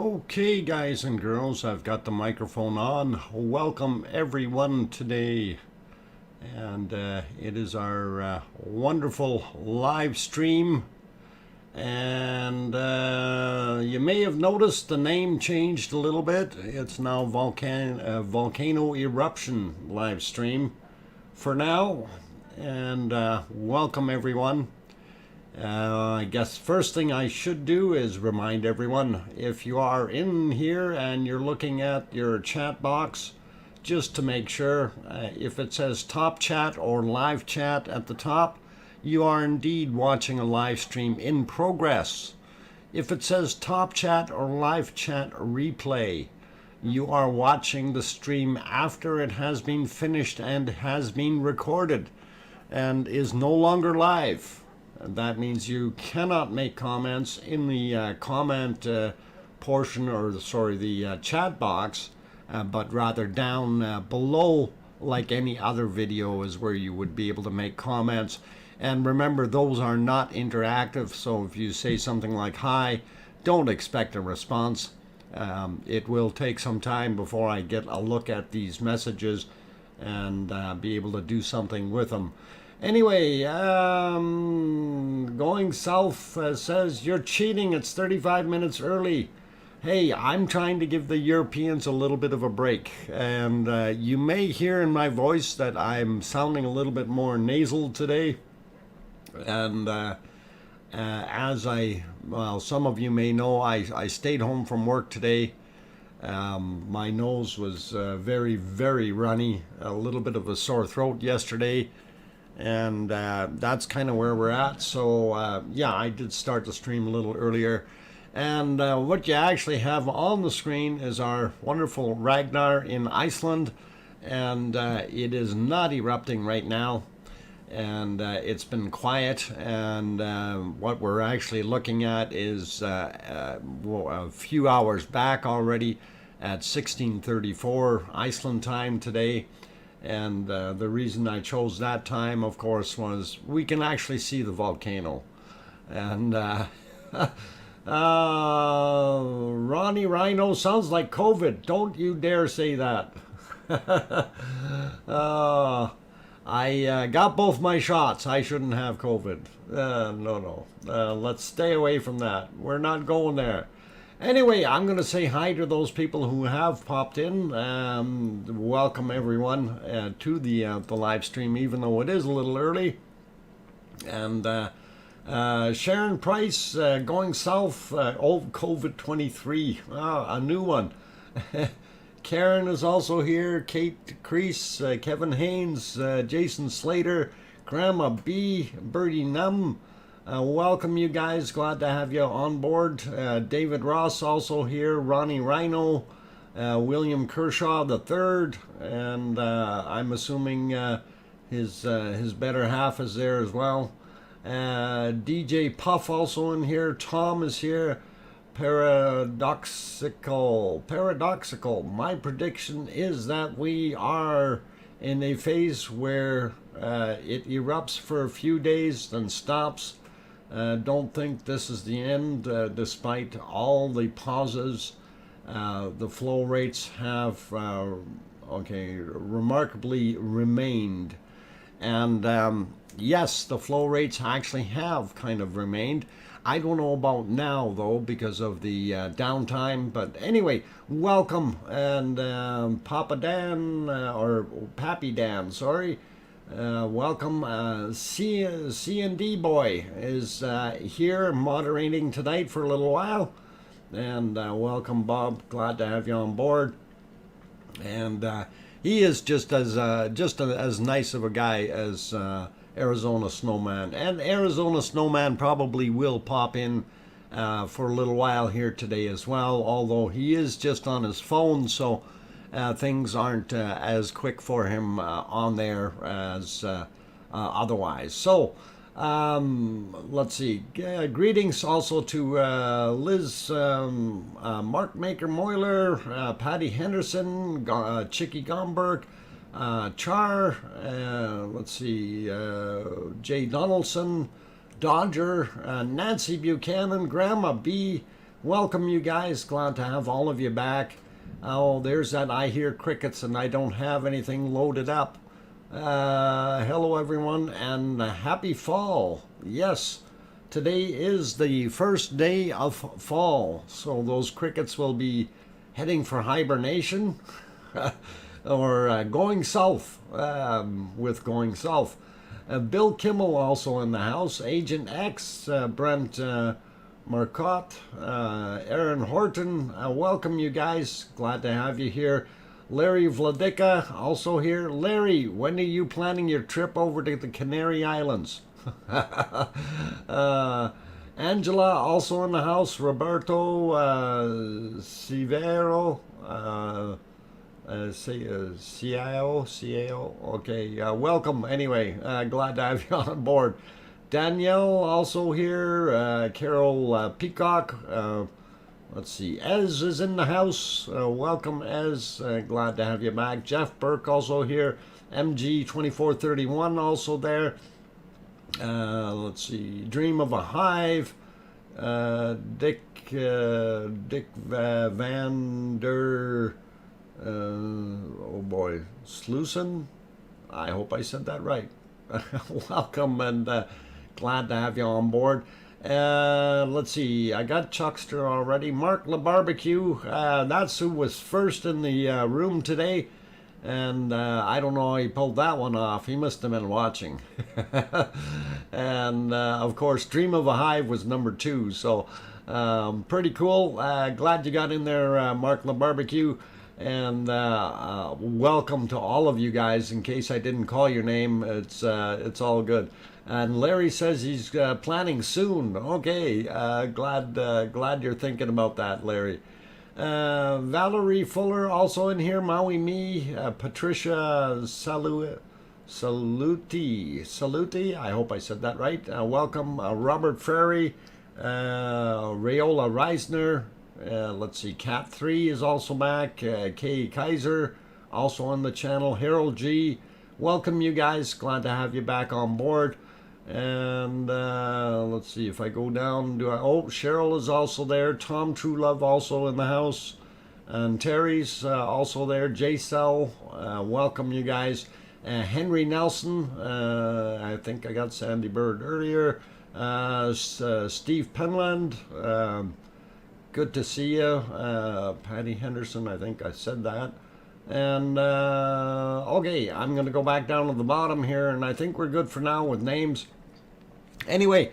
Okay, guys and girls, I've got the microphone on. Welcome everyone today. And it is our wonderful live stream. And you may have noticed the name changed a little bit. It's now Volcano Eruption live stream for now. And welcome everyone. I guess first thing I should do is remind everyone, if you are in here and you're looking at your chat box, just to make sure, if it says top chat or live chat at the top, you are indeed watching a live stream in progress. If it says top chat or live chat replay, you are watching the stream after it has been finished and has been recorded and is no longer live. That means you cannot make comments in the comment portion, or sorry, the chat box, but rather down below, like any other video, is where you would be able to make comments. And remember, those are not interactive, so if you say something like hi, don't expect a response. It will take some time before I get a look at these messages and be able to do something with them. Anyway, Going South says, you're cheating, it's 35 minutes early. Hey, I'm trying to give the Europeans a little bit of a break. And you may hear in my voice that I'm sounding a little bit more nasal today. And some of you may know, I stayed home from work today. My nose was very, very runny, a little bit of a sore throat yesterday. And that's kind of where we're at. So yeah, I did start the stream a little earlier. And what you actually have on the screen is our wonderful Ragnar in Iceland. And it is not erupting right now. And it's been quiet. And what we're actually looking at is a few hours back already at 16:34 Iceland time today. And the reason I chose that time, of course, was we can actually see the volcano. And Ronnie Rhino sounds like COVID. Don't you dare say that. I got both my shots. I shouldn't have COVID. No. Let's stay away from that. We're not going there. Anyway, I'm going to say hi to those people who have popped in. Welcome everyone to the live stream, even though it is a little early. And Sharon Price, Going South, old COVID-23, a new one. Karen is also here, Kate Crease, Kevin Haynes, Jason Slater, Grandma B, Birdie Num. Welcome you guys, glad to have you on board. David Ross also here, Ronnie Rhino, William Kershaw III, and I'm assuming his better half is there as well. DJ Puff also in here, Tom is here. Paradoxical. My prediction is that we are in a phase where it erupts for a few days, then stops. Don't think this is the end, despite all the pauses. The flow rates have remarkably remained. And yes, the flow rates actually have kind of remained. I don't know about now, though, because of the downtime. But anyway, welcome. And Papa Dan, or Pappy Dan, sorry. Welcome. C&D Boy is here moderating tonight for a little while. And welcome, Bob. Glad to have you on board. And he is just as nice of a guy as Arizona Snowman. And Arizona Snowman probably will pop in for a little while here today as well, although he is just on his phone, so things aren't as quick for him on there as otherwise. So let's see. Greetings also to Liz, Markmaker Moiler, Patty Henderson, Chicky Gomberg, Char, let's see, Jay Donaldson, Dodger, Nancy Buchanan, Grandma B, welcome you guys. Glad to have all of you back. Oh, there's that I hear crickets and I don't have anything loaded up. Hello everyone, and happy fall. Yes, today is the first day of fall, so those crickets will be heading for hibernation or going south with going south. Bill Kimmel also in the house, Agent X, Brent Marcotte, Aaron Horton, welcome you guys, glad to have you here. Larry Vladika also here. Larry, when are you planning your trip over to the Canary Islands? Angela also in the house. Roberto Civero, Ciao. Okay, welcome anyway. Glad to have you on board. Danielle also here. Carol Peacock. Let's see. Ez is in the house. Welcome, Ez. Glad to have you back. Jeff Burke also here. MG2431 also there. Let's see. Dream of a Hive. Dick Van der. Oh boy. Slusen. I hope I said that right. Welcome, and glad to have you on board. Let's see, I got Chuckster already. Mark LaBarbecue, that's who was first in the room today. And I don't know how he pulled that one off. He must have been watching. And of course, Dream of a Hive was number 2. So pretty cool. Glad you got in there, Mark LaBarbecue. And welcome to all of you guys. In case I didn't call your name, it's all good. And Larry says he's planning soon. Okay, glad you're thinking about that, Larry. Valerie Fuller also in here. Maui Me, Patricia Saluti. I hope I said that right. Welcome, Robert Ferry, Rayola Reisner. Let's see, Cat 3 is also back. Kay Kaiser also on the channel. Harold G. Welcome you guys. Glad to have you back on board. And let's see if I go down. Oh, Cheryl is also there. Tom Truelove also in the house. And Terry's also there. J-Cell. Welcome you guys. Henry Nelson. I think I got Sandy Bird earlier. Steve Penland. Good to see you. Patty Henderson, I think I said that. And okay, I'm going to go back down to the bottom here, and I think we're good for now with names. Anyway,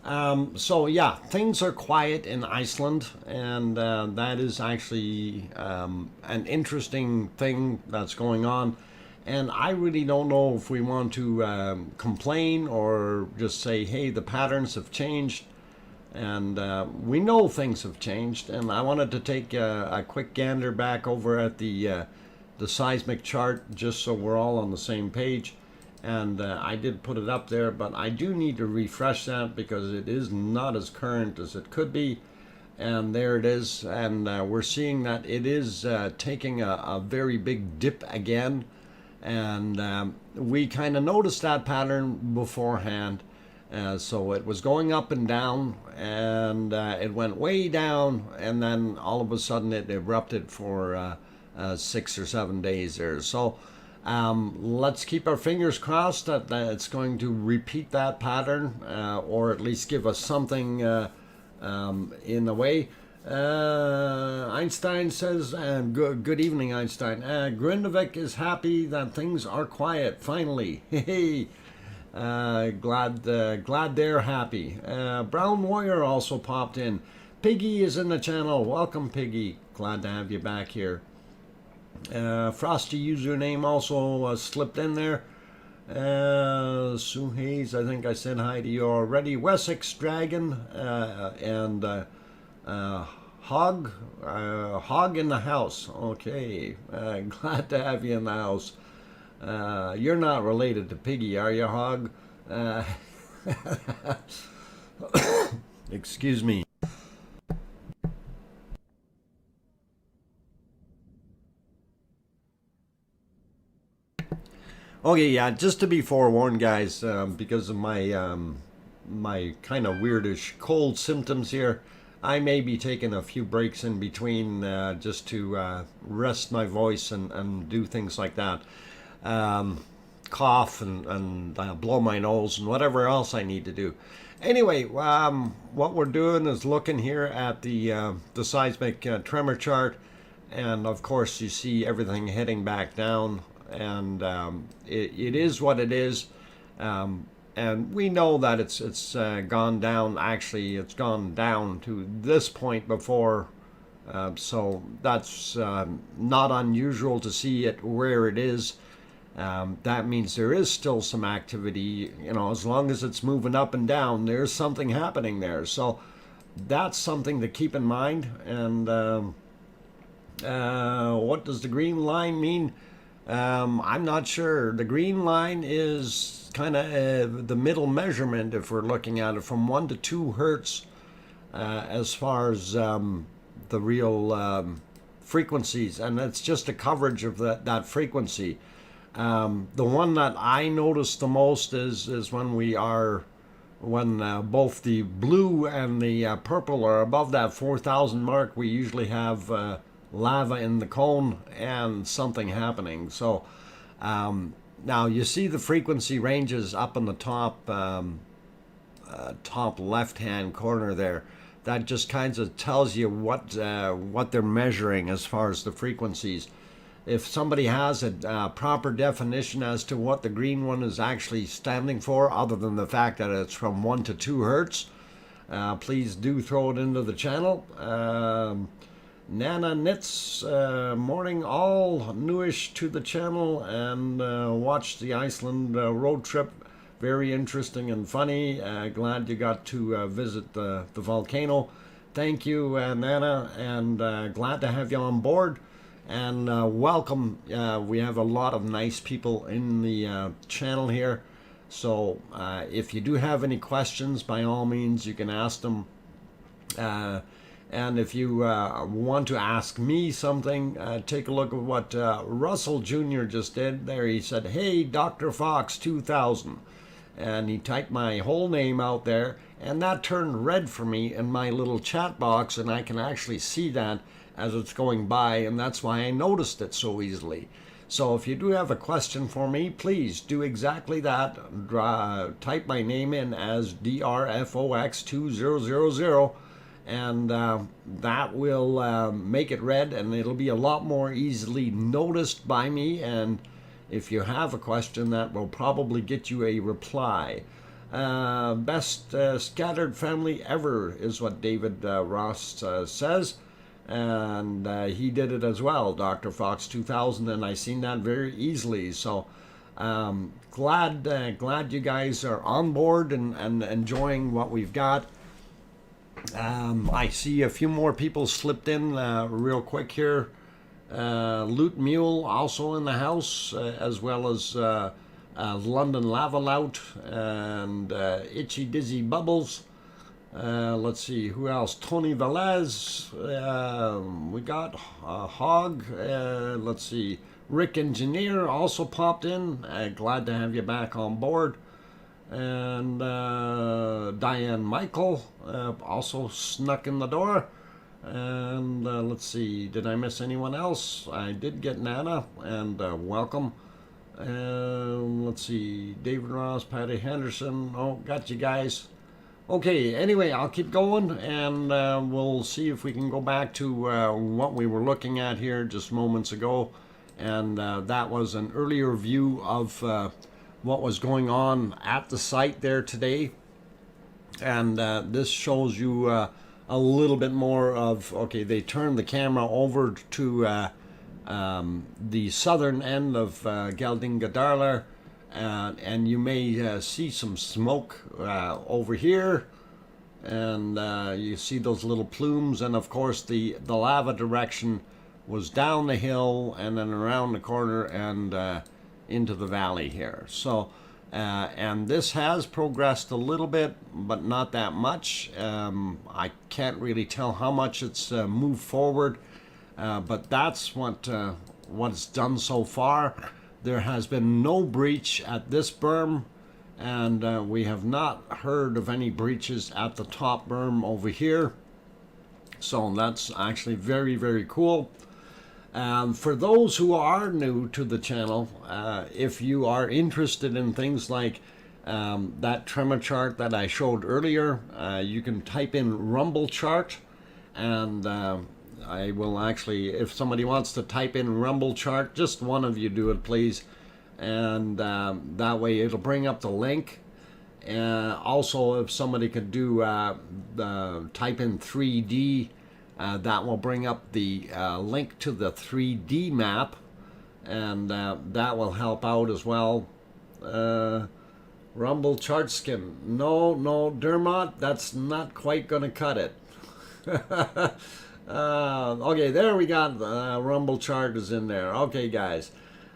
so yeah, things are quiet in Iceland, and that is actually an interesting thing that's going on. And I really don't know if we want to complain or just say, hey, the patterns have changed. And we know things have changed, and I wanted to take a quick gander back over at the seismic chart just so we're all on the same page. And I did put it up there, but I do need to refresh that because it is not as current as it could be. And there it is, and we're seeing that it is taking a very big dip again. And we kind of noticed that pattern beforehand. So it was going up and down, and it went way down, and then all of a sudden it erupted for 6 or 7 days there. So let's keep our fingers crossed that it's going to repeat that pattern, or at least give us something in a way. Einstein says, good evening, Einstein. Grindavik is happy that things are quiet, finally. Hey. Glad they're happy. Brown Warrior also popped in. Piggy is in the channel. Welcome, Piggy. Glad to have you back here. Frosty username also slipped in there. Sue Hayes, I think I said hi to you already. Wessex Dragon and Hog in the house. Okay, glad to have you in the house. You're not related to Piggy, are you, Hog? Excuse me. Okay, yeah, just to be forewarned, guys, because of my my kind of weirdish cold symptoms here, I may be taking a few breaks in between just to rest my voice and do things like that. Cough and blow my nose and whatever else I need to do. Anyway, what we're doing is looking here at the seismic tremor chart, and of course you see everything heading back down, and it is what it is. And we know that it's gone down. Actually, it's gone down to this point before, so that's not unusual to see it where it is. That means there is still some activity. You know, as long as it's moving up and down, there's something happening there. So that's something to keep in mind. And what does the green line mean? I'm not sure. The green line is kind of the middle measurement if we're looking at it, from 1 to 2 hertz as far as the real frequencies, and it's just a coverage of that frequency. The one that I notice the most is when both the blue and the purple are above that 4,000 mark. We usually have lava in the cone and something happening. So now you see the frequency ranges up in the top left-hand corner there. That just kind of tells you what they're measuring as far as the frequencies. If somebody has a proper definition as to what the green one is actually standing for, other than the fact that it's from 1 to 2 hertz, please do throw it into the channel. Nana Knits, morning all, newish to the channel, and watched the Iceland road trip. Very interesting and funny. Glad you got to visit the volcano. Thank you, Nana, and glad to have you on board. And welcome. We have a lot of nice people in the channel here. So if you do have any questions, by all means, you can ask them. And if you want to ask me something, take a look at what Russell Jr. just did there. He said, "Hey, DrFox2000." And he typed my whole name out there, and that turned red for me in my little chat box, and I can actually see that as it's going by, and that's why I noticed it so easily. So if you do have a question for me, please do exactly that. Type my name in as DrFox2000, and that will make it red, and it'll be a lot more easily noticed by me. And if you have a question, that will probably get you a reply. Best scattered family ever is what David Ross says. And he did it as well, DrFox2000, and I seen that very easily. So glad you guys are on board and enjoying what we've got. I see a few more people slipped in real quick here. Loot Mule also in the house, as well as London Lava Lout and Itchy Dizzy Bubbles. Let's see, who else? Tony Velez. We got Hog. Let's see, Rick Engineer also popped in. Glad to have you back on board. And Diane Michael also snuck in the door. And let's see, did I miss anyone else? I did get Nana, and welcome. Let's see, David Ross, Patty Henderson. Oh, got you guys. Okay, anyway, I'll keep going, and we'll see if we can go back to what we were looking at here just moments ago. And that was an earlier view of what was going on at the site there today. And this shows you a little bit more of, okay, they turned the camera over to the southern end of Geldingadarlar. And you may see some smoke over here, and you see those little plumes, and of course the lava direction was down the hill and then around the corner and into the valley here. So and this has progressed a little bit, but not that much. I can't really tell how much it's moved forward, but that's what it's done so far. There has been no breach at this berm, and we have not heard of any breaches at the top berm over here. So that's actually very, very cool. For those who are new to the channel, if you are interested in things like that tremor chart that I showed earlier, you can type in rumblechart, and I will actually, if somebody wants to type in rumblechart, just one of you do it, please, and that way it'll bring up the link. Also, if somebody could do type in 3D, that will bring up the link to the 3D map, and that will help out as well. Rumble chart skin. No, Dermot, that's not quite going to cut it. Okay, there we got Rumble chart is in there. Okay, guys.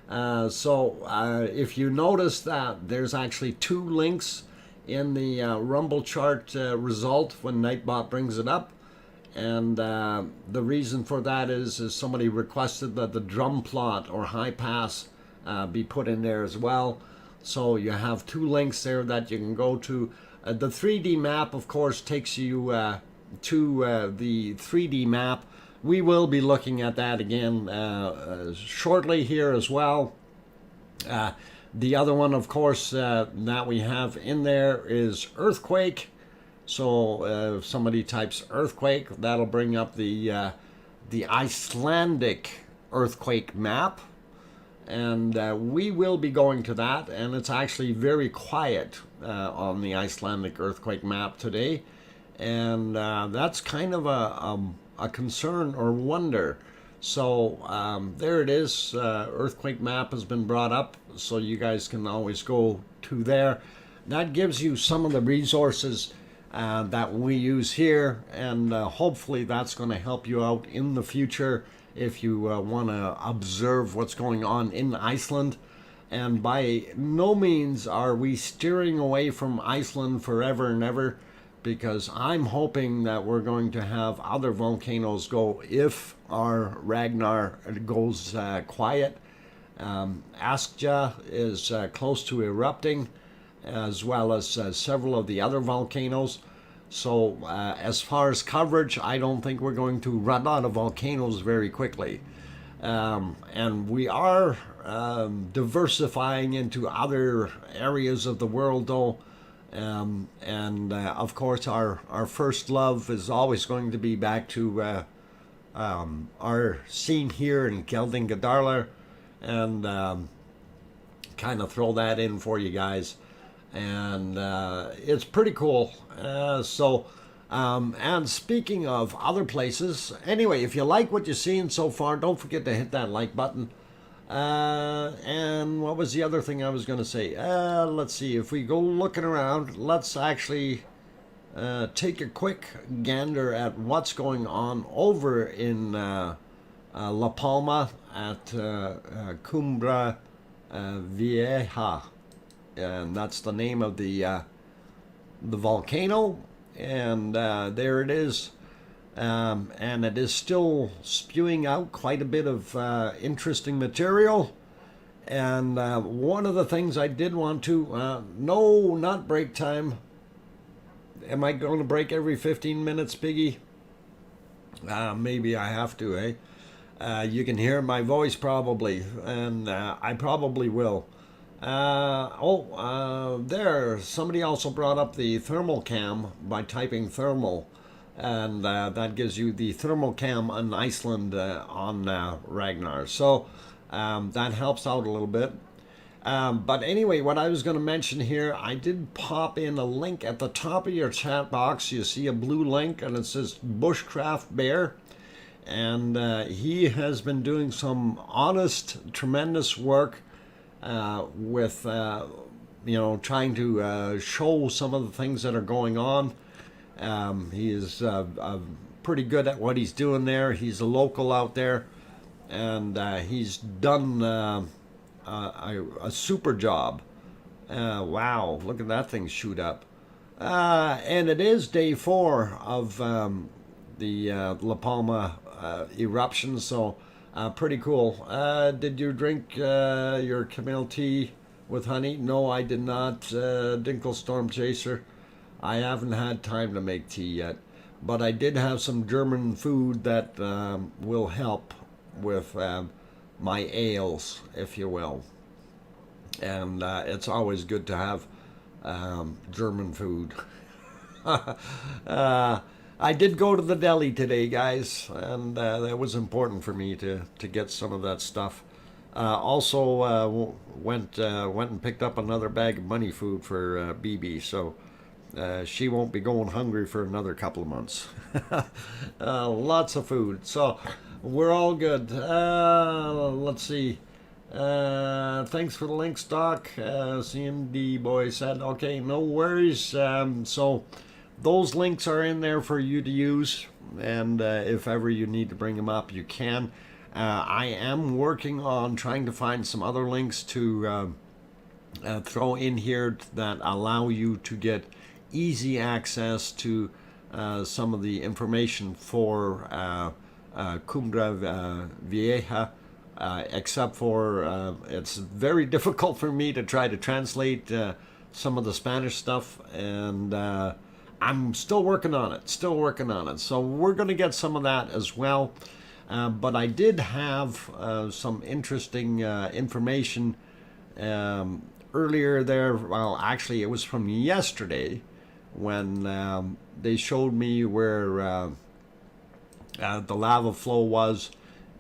So if you notice that there's actually 2 links in the Rumble chart result when Nightbot brings it up. And the reason for that is somebody requested that the drum plot or high pass be put in there as well. So you have 2 links there that you can go to. The 3D map, of course, takes you to the 3D map. We will be looking at that again shortly here as well. The other one, of course, that we have in there is earthquake. So if somebody types earthquake, that'll bring up the Icelandic earthquake map, and we will be going to that. And it's actually very quiet on the Icelandic earthquake map today, and that's kind of a concern or wonder. So there it is. Earthquake map has been brought up, so you guys can always go to there. That gives you some of the resources that we use here, and hopefully that's going to help you out in the future if you want to observe what's going on in Iceland. And by no means are we steering away from Iceland forever and ever, because I'm hoping that we're going to have other volcanoes go if our Ragnar goes quiet. Askja is close to erupting, as well as several of the other volcanoes. So as far as coverage, I don't think we're going to run out of volcanoes very quickly. And we are diversifying into other areas of the world, though. Of course, our first love is always going to be back to our scene here in Geldingadarlar, and kind of throw that in for you guys. And it's pretty cool. And speaking of other places, anyway, if you like what you've seen so far, don't forget to hit that like button. And what was the other thing I was going to say? Let's see, if we go looking around, let's actually take a quick gander at what's going on over in La Palma at Cumbra Vieja. And that's the name of the volcano, and there it is, and it is still spewing out quite a bit of interesting material. And one of the things I did want to no, not break time. Am I going to break every 15 minutes, Piggy? Maybe I have to, eh? You can hear my voice probably, and I probably will. There, somebody also brought up the thermal cam by typing thermal, and that gives you the thermal cam on Iceland on Ragnar. So that helps out a little bit. But anyway, what I was going to mention here, I did pop in a link at the top of your chat box. You see a blue link, and it says Bushcraft Bear. And he has been doing some honest, tremendous work with trying to show some of the things that are going on. He is pretty good at what he's doing there. He's a local out there, and he's done a super job. Wow, look at that thing shoot up. And it is day 4 of the La Palma eruption, so pretty cool. Did you drink your chamomile tea with honey? No, I did not, Dinklestorm Chaser. I haven't had time to make tea yet. but I did have some German food that will help with my ails, if you will. And it's always good to have German food. I did go to the deli today, guys, and that was important for me to get some of that stuff. Also went and picked up another bag of money food for BB, so she won't be going hungry for another couple of months. Lots of food, so we're all good. Let's see. Thanks for the links, Doc. CMD boy said, okay, no worries. So those links are in there for you to use, and if ever you need to bring them up, you can. I am working on trying to find some other links to throw in here that allow you to get easy access to some of the information for Cumbra Vieja, except for it's very difficult for me to try to translate some of the Spanish stuff, and I'm still working on it, So we're going to get some of that as well. But I did have some interesting information earlier there. Well, actually, it was from yesterday when they showed me where the lava flow was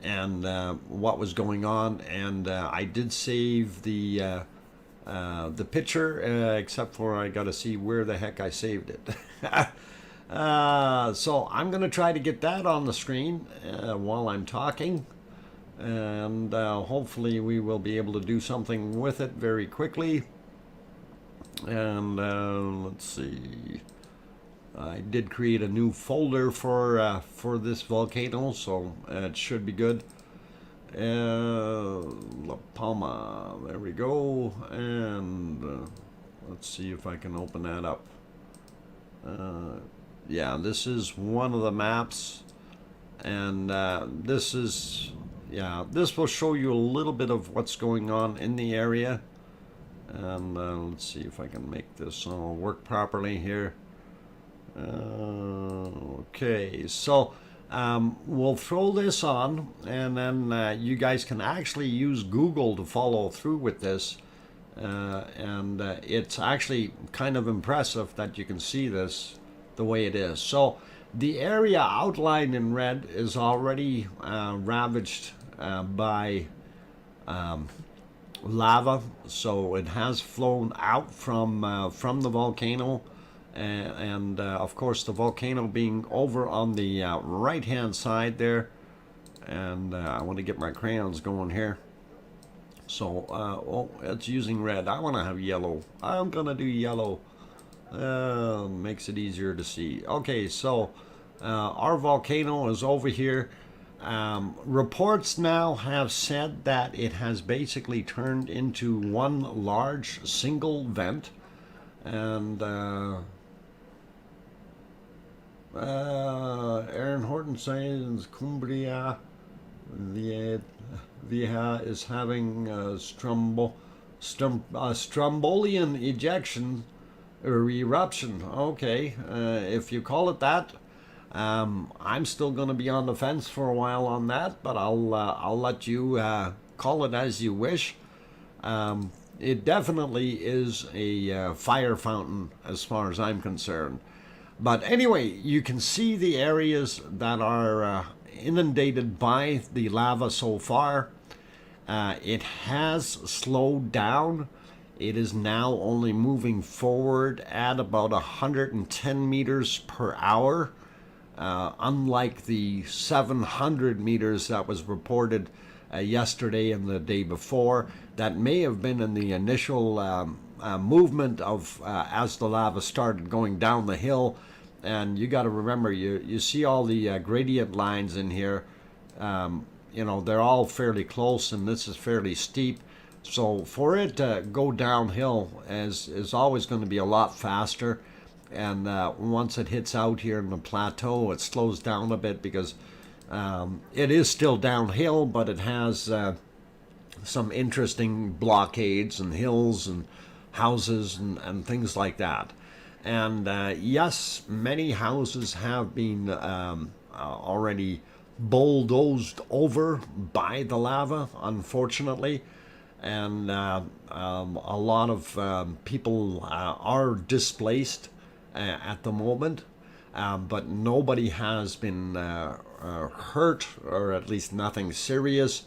and what was going on. And I did save the picture, except for I got to see where the heck I saved it. So I'm going to try to get that on the screen while I'm talking, and hopefully we will be able to do something with it very quickly. And let's see, I did create a new folder for this volcano, so it should be good. La Palma, there we go, and let's see if I can open that up. Yeah, this is one of the maps, and this will show you a little bit of what's going on in the area. And let's see if I can make this all work properly here. Okay, so we'll throw this on, and then you guys can actually use Google to follow through with this. And it's actually kind of impressive that you can see this the way it is. So the area outlined in red is already ravaged by lava, so it has flown out from the volcano, and of course the volcano being over on the right hand side there. And I want to get my crayons going here. So oh, it's using red. I want to have yellow. I'm gonna do yellow. Makes it easier to see. Okay, so our volcano is over here. Reports now have said that it has basically turned into one large single vent, and Aaron Horton says Cumbria Vieja is having strombolian ejection or eruption. Okay, if you call it that. I'm still going to be on the fence for a while on that, but I'll let you call it as you wish. It definitely is a fire fountain as far as I'm concerned. But anyway, you can see the areas that are inundated by the lava so far. It has slowed down. It is now only moving forward at about 110 meters per hour. Unlike the 700 meters that was reported yesterday and the day before, that may have been in the initial movement of as the lava started going down the hill. And you got to remember, you see all the gradient lines in here. You know, they're all fairly close, and this is fairly steep. So for it to go downhill is always going to be a lot faster. And once it hits out here in the plateau, it slows down a bit because it is still downhill, but it has some interesting blockades and hills and houses and things like that. And yes, many houses have been already bulldozed over by the lava, unfortunately. And a lot of people are displaced at the moment. But nobody has been hurt, or at least nothing serious,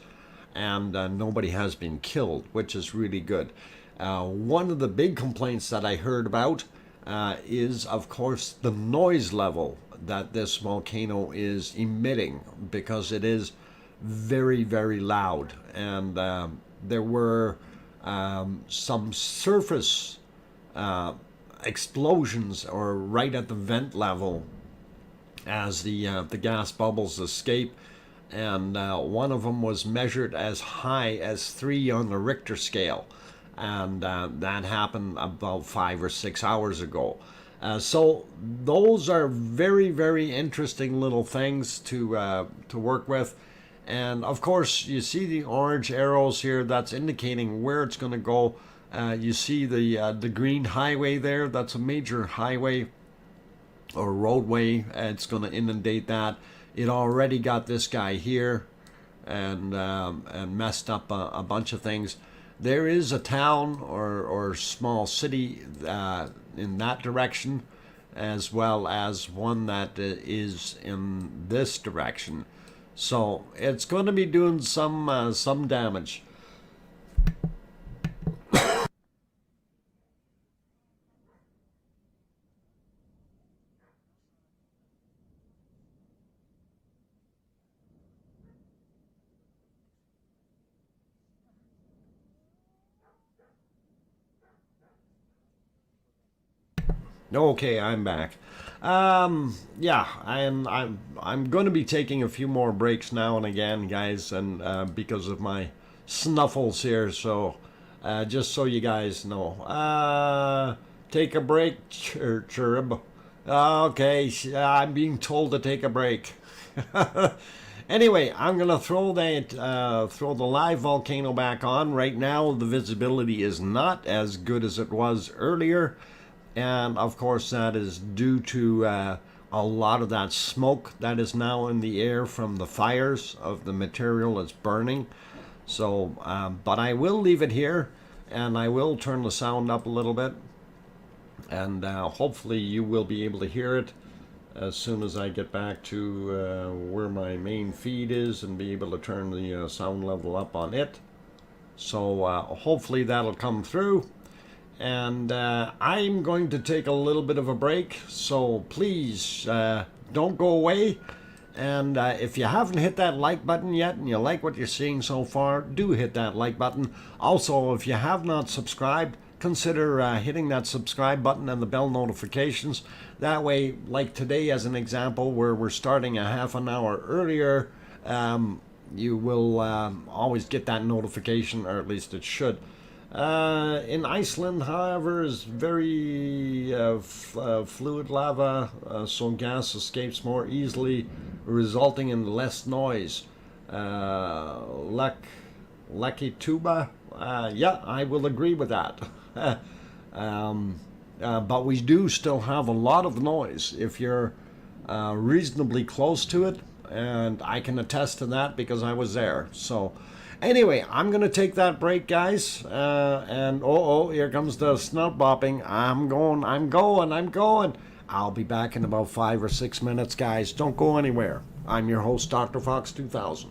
and nobody has been killed, which is really good. One of the big complaints that I heard about is, of course, the noise level that this volcano is emitting, because it is very, very loud. And there were some surface explosions, or right at the vent level, as the gas bubbles escape, and one of them was measured as high as 3 on the Richter scale, and that happened about 5 or 6 hours ago. So those are very, very interesting little things to work with. And of course, you see the orange arrows here, that's indicating where it's going to go. You see the green highway there, that's a major highway or roadway. It's going to inundate that. It already got this guy here and messed up a bunch of things. There is a town or small city in that direction, as well as one that is in this direction. So it's going to be doing some damage. Okay, I'm back. Yeah, I'm going to be taking a few more breaks now and again, guys, and because of my snuffles here. So, just so you guys know, take a break, Cherub. Okay, I'm being told to take a break. Anyway, I'm gonna throw the live volcano back on. Right now, the visibility is not as good as it was earlier. And of course, that is due to a lot of that smoke that is now in the air from the fires of the material that's burning. So, but I will leave it here, and I will turn the sound up a little bit, and hopefully you will be able to hear it as soon as I get back to where my main feed is, and be able to turn the sound level up on it. So hopefully that'll come through. And I'm going to take a little bit of a break, so please don't go away. And if you haven't hit that like button yet and you like what you're seeing so far, do hit that like button. Also, if you have not subscribed, consider hitting that subscribe button and the bell notifications. That way, like today as an example, where we're starting a half an hour earlier, you will always get that notification, or at least it should. In Iceland, however, is very fluid lava, so gas escapes more easily, resulting in less noise. Lucky tuba, yeah, I will agree with that. But we do still have a lot of noise if you're reasonably close to it, and I can attest to that because I was there. So anyway, I'm going to take that break, guys. And here comes the snout bopping. I'm going. I'll be back in about 5 or 6 minutes, guys. Don't go anywhere. I'm your host, DrFox2000.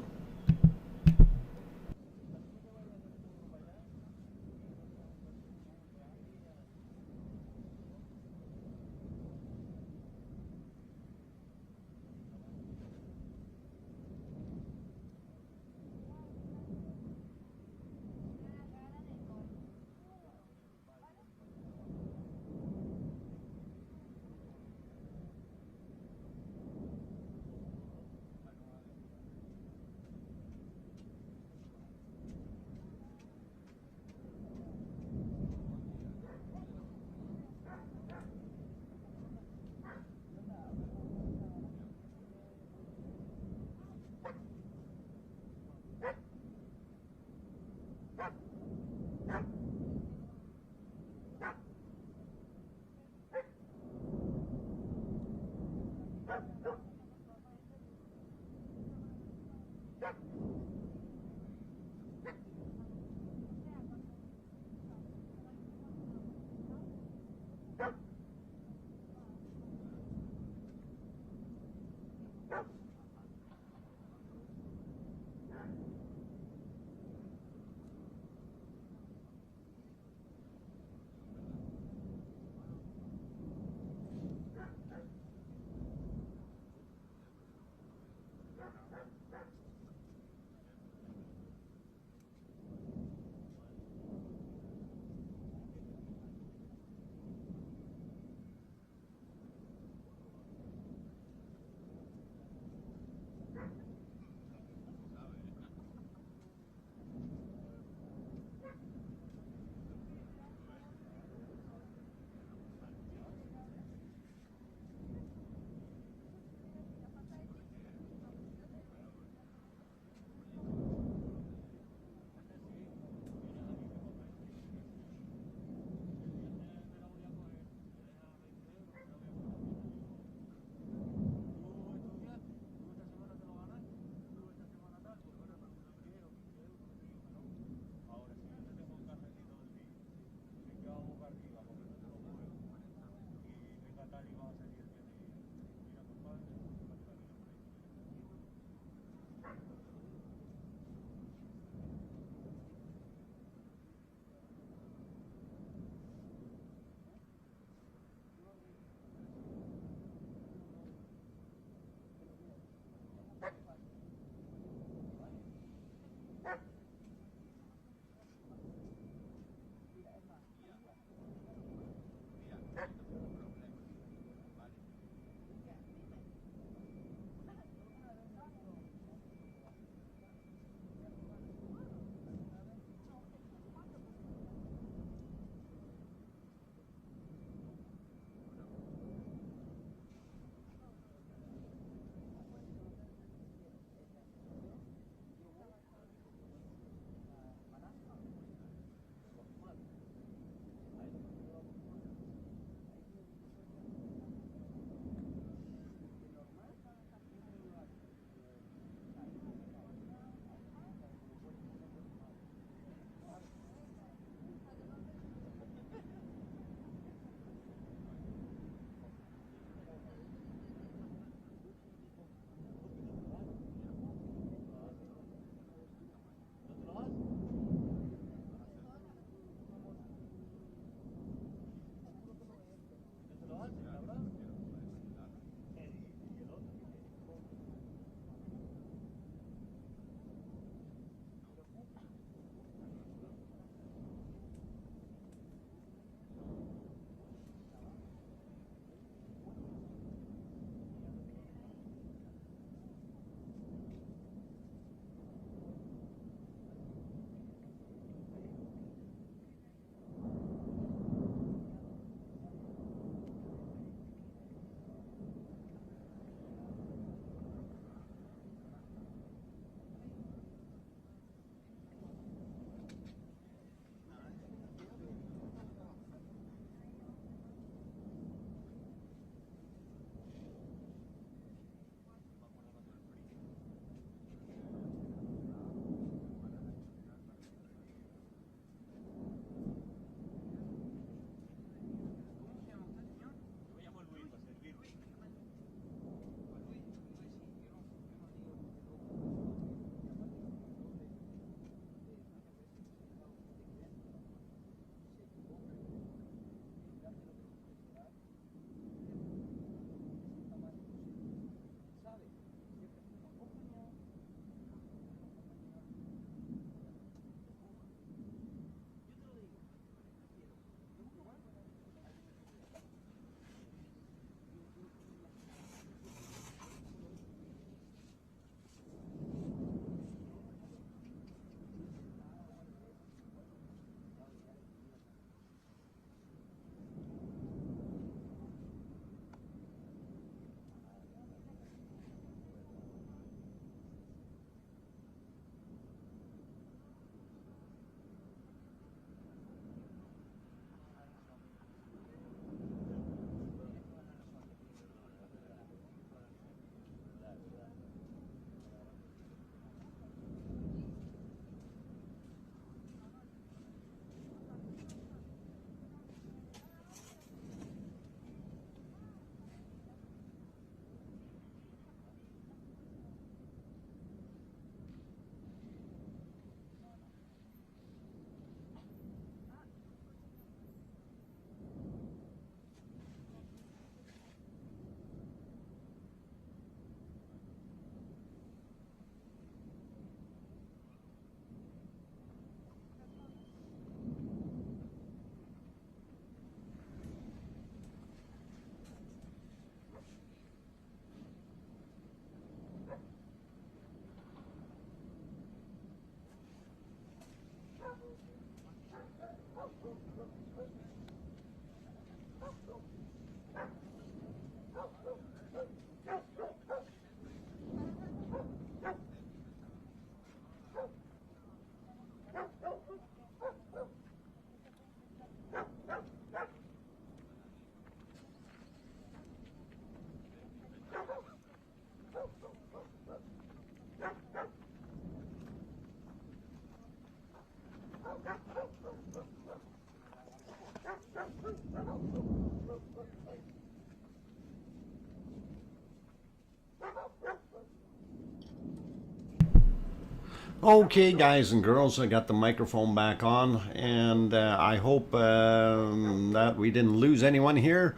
Okay, guys and girls, I got the microphone back on, and I hope that we didn't lose anyone here.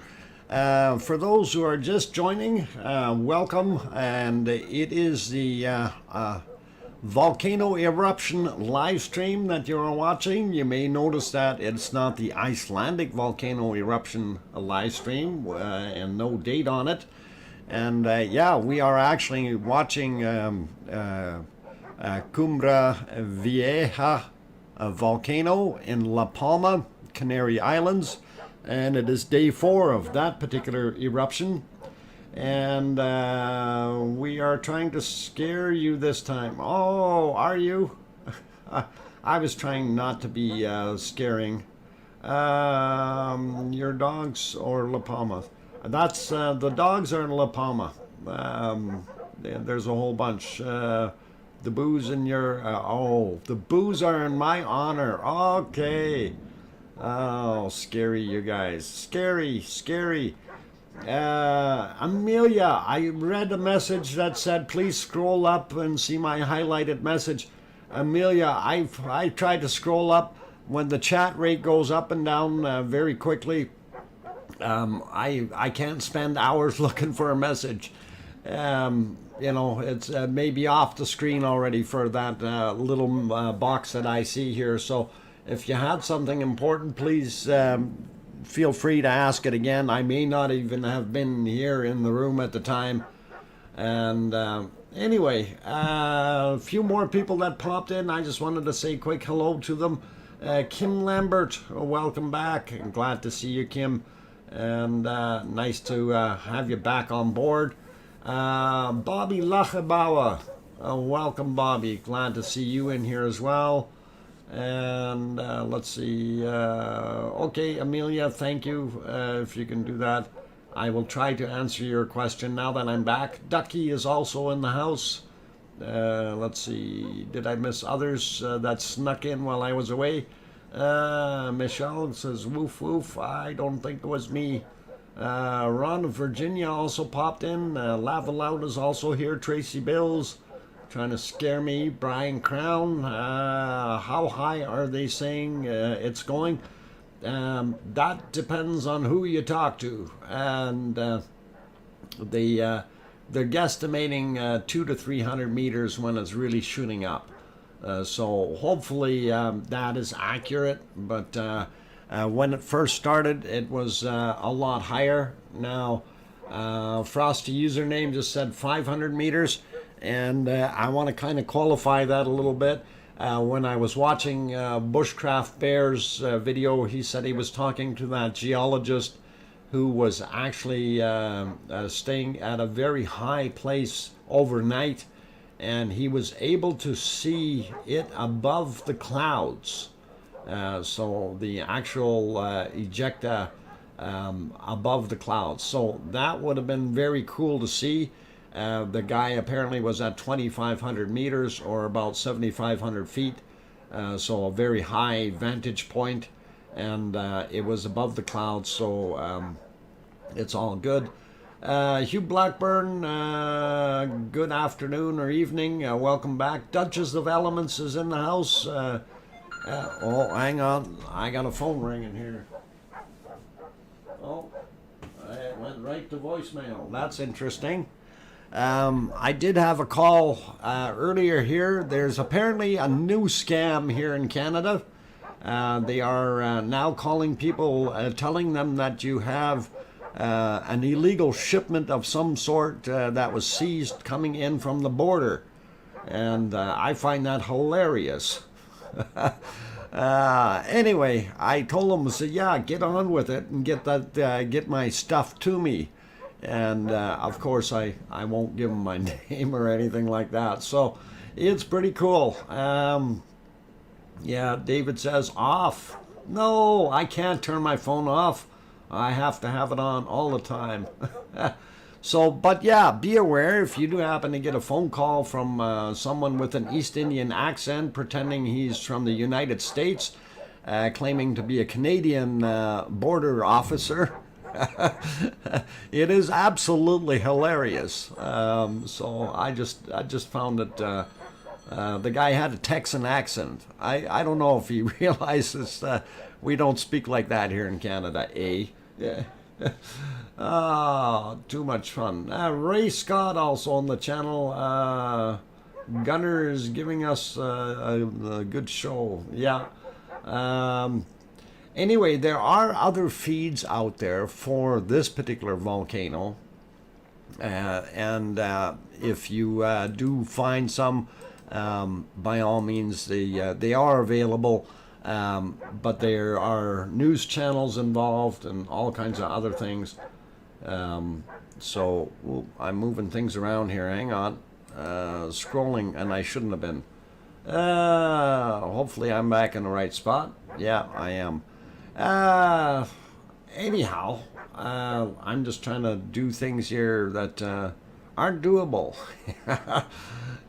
For those who are just joining, welcome, and it is the Volcano Eruption live stream that you're watching. You may notice that it's not the Icelandic Volcano Eruption live stream, and no date on it. And yeah, we are actually watching Cumbra Vieja volcano in La Palma, Canary Islands, and it is day 4 of that particular eruption. And we are trying to scare you this time. Oh, are you? I was trying not to be scaring. Your dogs or La Palma? That's the dogs are in La Palma. There's a whole bunch. The boos in your the boos are in my honor. Okay. Oh, scary, you guys. Scary. Amelia, I read a message that said please scroll up and see my highlighted message. Amelia, I tried to scroll up. When the chat rate goes up and down very quickly, I can't spend hours looking for a message. You know, it's maybe off the screen already for that little box that I see here. So if you had something important, please feel free to ask it again. I may not even have been here in the room at the time. And anyway, a few more people that popped in. I just wanted to say a quick hello to them. Kim Lambert, welcome back. I'm glad to see you, Kim. And nice to have you back on board. Bobby Lachebawa, welcome Bobby, glad to see you in here as well. And let's see, okay, Amelia, thank you. If you can do that, I will try to answer your question now that I'm back. Ducky is also in the house. Let's see, did I miss others that snuck in while I was away? Michelle says woof woof. I don't think it was me. Ron of Virginia also popped in. Lava Loud is also here. Tracy Bills trying to scare me. Brian Crown, how high are they saying it's going? That depends on who you talk to, and they're guesstimating 200 to 300 meters when it's really shooting up. So hopefully that is accurate, but when it first started, it was a lot higher. Now, Frosty username just said 500 meters, and I want to kind of qualify that a little bit. When I was watching Bushcraft Bear's video, he said he was talking to that geologist who was actually staying at a very high place overnight, and he was able to see it above the clouds. So the actual ejecta above the clouds. So that would have been very cool to see. The guy apparently was at 2,500 meters or about 7,500 feet. So a very high vantage point, and it was above the clouds. So it's all good. Hugh Blackburn, good afternoon or evening. Welcome back. Duchess of Elements is in the house. Oh, hang on. I got a phone ringing here. Oh, it went right to voicemail. That's interesting. I did have a call earlier here. There's apparently a new scam here in Canada. They are now calling people, telling them that you have an illegal shipment of some sort that was seized coming in from the border. And I find that hilarious. Anyway, I told them, I said, yeah, get on with it and get that, get my stuff to me. And of course, I won't give them my name or anything like that. So it's pretty cool. Yeah, David says off. No, I can't turn my phone off. I have to have it on all the time. So, but yeah, be aware if you do happen to get a phone call from someone with an East Indian accent pretending he's from the United States, claiming to be a Canadian border officer. It is absolutely hilarious. So I just found it The guy had a Texan accent. I don't know if he realizes we don't speak like that here in Canada, eh? Yeah. Too much fun. Ray Scott also on the channel. Gunner is giving us a good show. Yeah. Anyway, there are other feeds out there for this particular volcano. And if you do find some, by all means, they are available. But there are news channels involved and all kinds of other things. So I'm moving things around here. Hang on. Scrolling, and I shouldn't have been. Hopefully I'm back in the right spot. Yeah, I am. Anyhow, I'm just trying to do things here that aren't doable.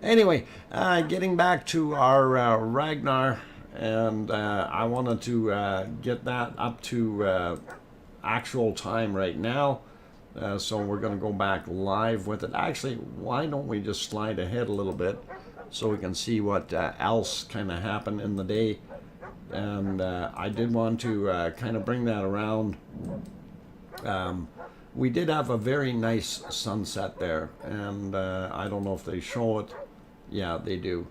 Anyway, getting back to our Ragnar, and I wanted to get that up to actual time right now. So we're going to go back live with it. Actually, why don't we just slide ahead a little bit so we can see what else kind of happened in the day. And I did want to kind of bring that around. We did have a very nice sunset there, and I don't know if they show it. Yeah, they do.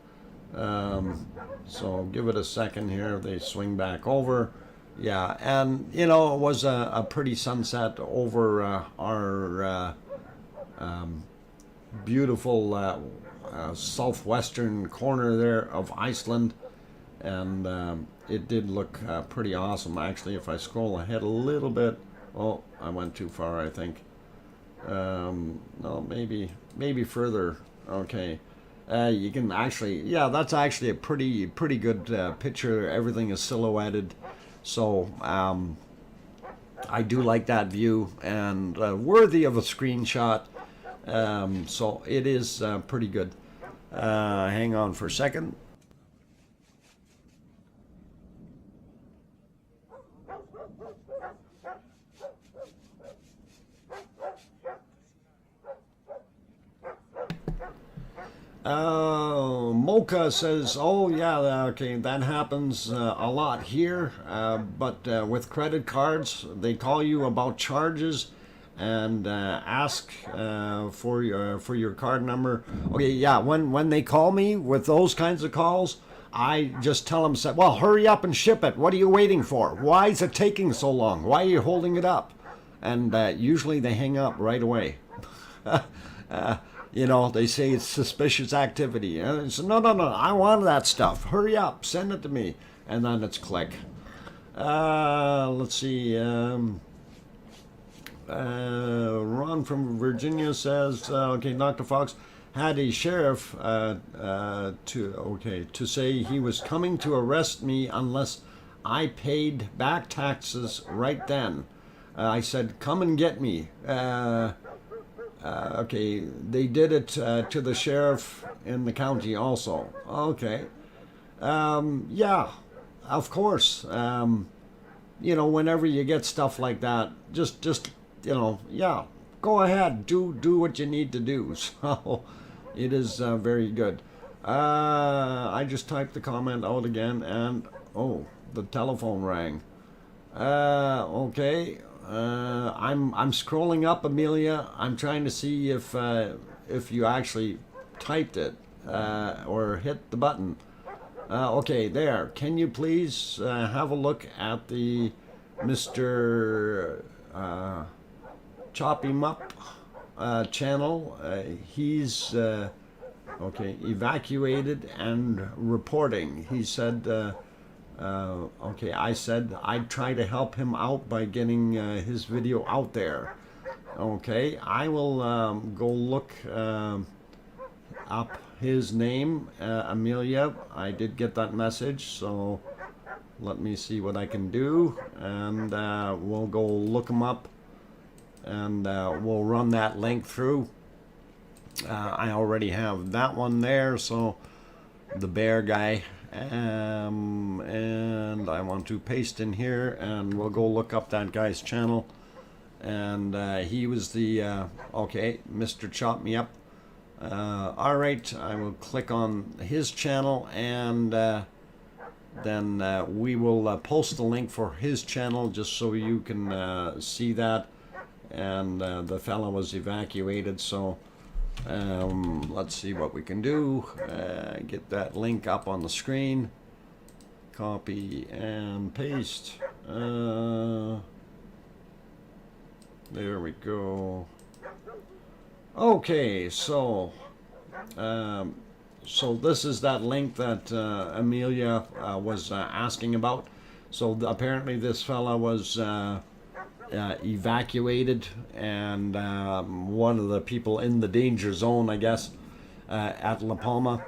So give it a second here. They swing back over. Yeah, and you know, it was a pretty sunset over our beautiful southwestern corner there of Iceland, and it did look pretty awesome. Actually, if I scroll ahead a little bit, oh, I went too far, I think. No, maybe further. Okay. You can actually, yeah, that's actually a pretty good picture. Everything is silhouetted. So I do like that view, and worthy of a screenshot. So it is pretty good. Hang on for a second. Mocha says, oh yeah, okay, that happens a lot here, but with credit cards, they call you about charges and ask for your card number. Okay, yeah, when they call me with those kinds of calls, I just tell them, well, hurry up and ship it. What are you waiting for? Why is it taking so long? Why are you holding it up? And usually they hang up right away. You know, they say it's suspicious activity. And so, no, I want that stuff. Hurry up, send it to me. And then it's click. Let's see. Ron from Virginia says, okay, Dr. Fox had a sheriff to say he was coming to arrest me unless I paid back taxes right then. I said, come and get me. Okay, they did it to the sheriff in the county also. Okay. Yeah, of course. You know, whenever you get stuff like that, just you know, yeah, go ahead, do what you need to do. So it is very good. I just typed the comment out again, and oh, the telephone rang. Okay. I'm scrolling up, Amelia. I'm trying to see if you actually typed it or hit the button. Okay, there. Can you please have a look at the Mr. Chop Him Up channel? He's okay, evacuated and reporting. He said. Okay, I said I'd try to help him out by getting his video out there. Okay, I will go look up his name, Amelia. I did get that message, so let me see what I can do, and we'll go look him up, and we'll run that link through. I already have that one there, so the bear guy. And I want to paste in here, and we'll go look up that guy's channel. And he was the okay, Mr. Chop Me Up. All right, I will click on his channel, and then we will post the link for his channel just so you can see that. And the fella was evacuated, so let's see what we can do. Get that link up on the screen. Copy and paste. There we go. Okay, so this is that link that Amelia was asking about. So apparently this fella was evacuated, and one of the people in the danger zone, I guess, at La Palma.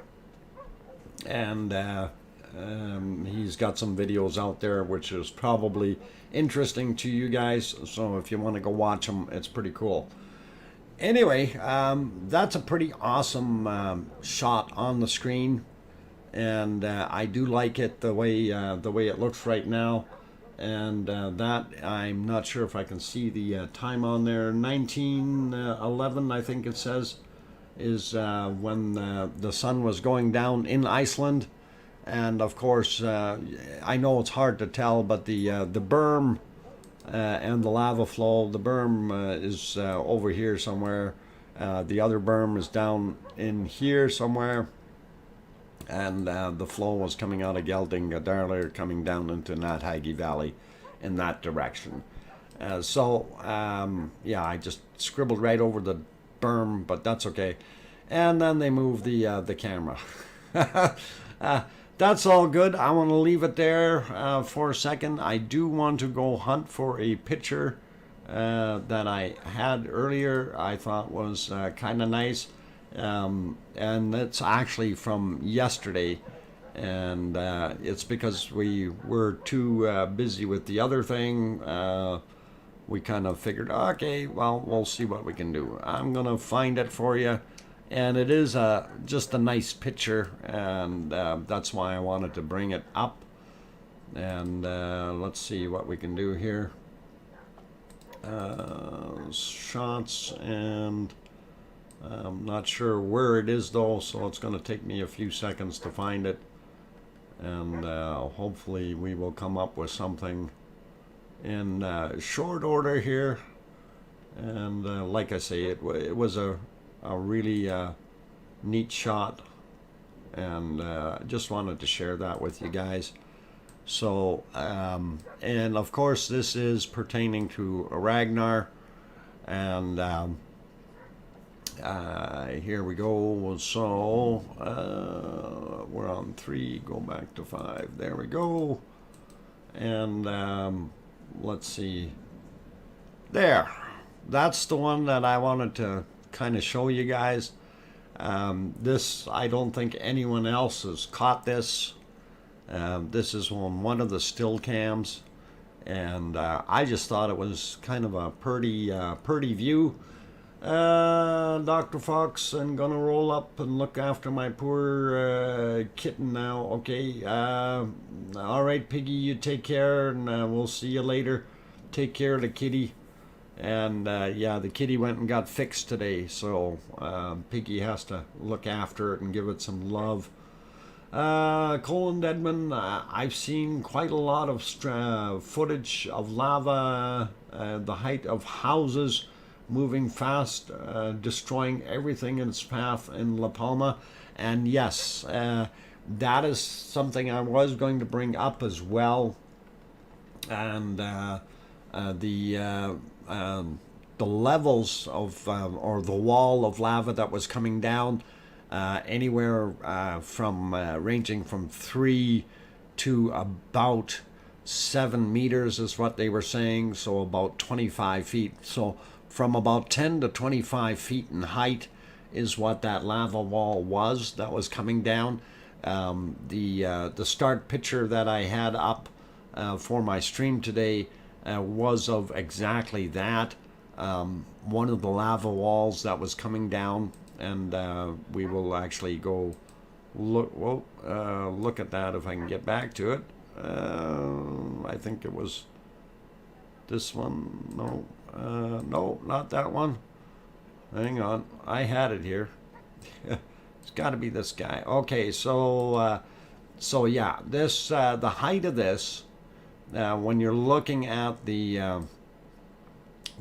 And he's got some videos out there which is probably interesting to you guys, so if you want to go watch them, it's pretty cool. Anyway, that's a pretty awesome shot on the screen, and I do like it the way it looks right now. And that, I'm not sure if I can see the time on there. 1911, I think it says, is when the sun was going down in Iceland. And of course, I know it's hard to tell, but the berm and the lava flow, the berm is over here somewhere. The other berm is down in here somewhere. And the flow was coming out of Geldingadalur, coming down into Nathagi Valley in that direction. Yeah, I just scribbled right over the berm, but that's okay. And then they moved the camera. That's all good. I want to leave it there for a second. I do want to go hunt for a picture that I had earlier. I thought was kind of nice. And it's actually from yesterday, and it's because we were too busy with the other thing. We kind of figured, okay, well, we'll see what we can do. I'm gonna find it for you, and it is just a nice picture, and that's why I wanted to bring it up. And let's see what we can do here. Shots, and I'm not sure where it is though, so it's going to take me a few seconds to find it, and hopefully we will come up with something in short order here. And like I say, it was a really neat shot, and just wanted to share that with you guys. So and of course this is pertaining to Ragnar, and here we go. So we're on 3, go back to 5. There we go. And let's see. There. That's the one that I wanted to kind of show you guys. This, I don't think anyone else has caught this. This is on one of the still cams, and I just thought it was kind of a pretty view. Dr. Fox, I'm gonna roll up and look after my poor kitten now. Okay, all right, Piggy, you take care, and we'll see you later. Take care of the kitty. And yeah, the kitty went and got fixed today, so Piggy has to look after it and give it some love. Colin Dedman, I've seen quite a lot of footage of lava, the height of houses moving fast, destroying everything in its path in La Palma. And yes, that is something I was going to bring up as well. And the levels of or the wall of lava that was coming down, anywhere from ranging from 3 to about 7 meters is what they were saying, so about 25 feet. So from about 10 to 25 feet in height is what that lava wall was that was coming down. The start picture that I had up for my stream today was of exactly that. One of the lava walls that was coming down, and we will actually go look at that if I can get back to it. I think it was this one. No, no, not that one. Hang on, I had it here. It's got to be this guy. Okay, so yeah, this the height of this, when you're looking at the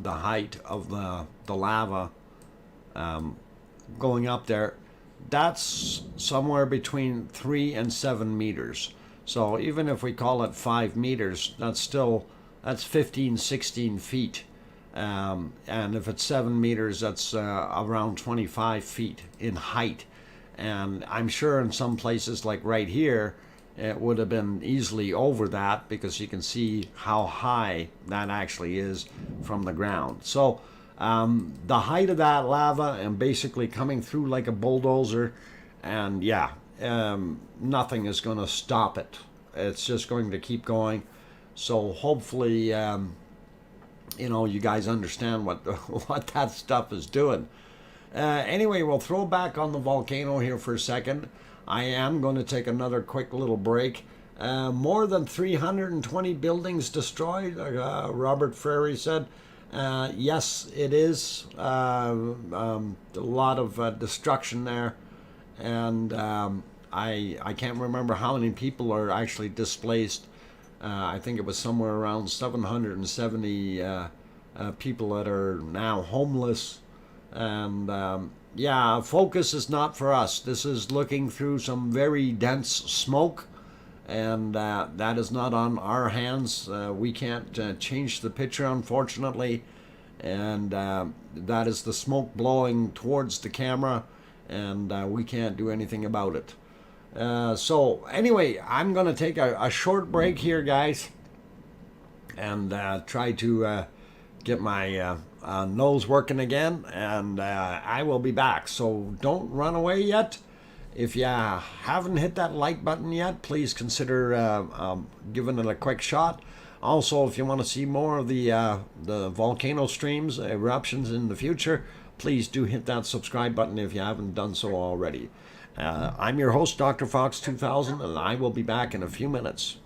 height of the lava going up there, that's somewhere between 3 and 7 meters. So even if we call it 5 meters, that's 15, 16 feet. And if it's 7 meters, that's around 25 feet in height. And I'm sure in some places like right here, it would have been easily over that, because you can see how high that actually is from the ground. So the height of that lava, and basically coming through like a bulldozer, and yeah, nothing is going to stop it. It's just going to keep going. So hopefully, you know, you guys understand what what that stuff is doing. Anyway, we'll throw back on the volcano here for a second. I am going to take another quick little break. More than 320 buildings destroyed, Robert Frary said. Yes, it is. A lot of destruction there. And I can't remember how many people are actually displaced. I think it was somewhere around 770 people that are now homeless. And yeah, focus is not for us. This is looking through some very dense smoke, and that is not on our hands. We can't change the picture, unfortunately, and that is the smoke blowing towards the camera, and we can't do anything about it. So anyway, I'm going to take a short break here, guys, and try to get my nose working again, and I will be back. So don't run away yet. If you haven't hit that like button yet, please consider giving it a quick shot. Also, if you want to see more of the volcano streams, eruptions in the future, please do hit that subscribe button if you haven't done so already. I'm your host, DrFox2000, and I will be back in a few minutes.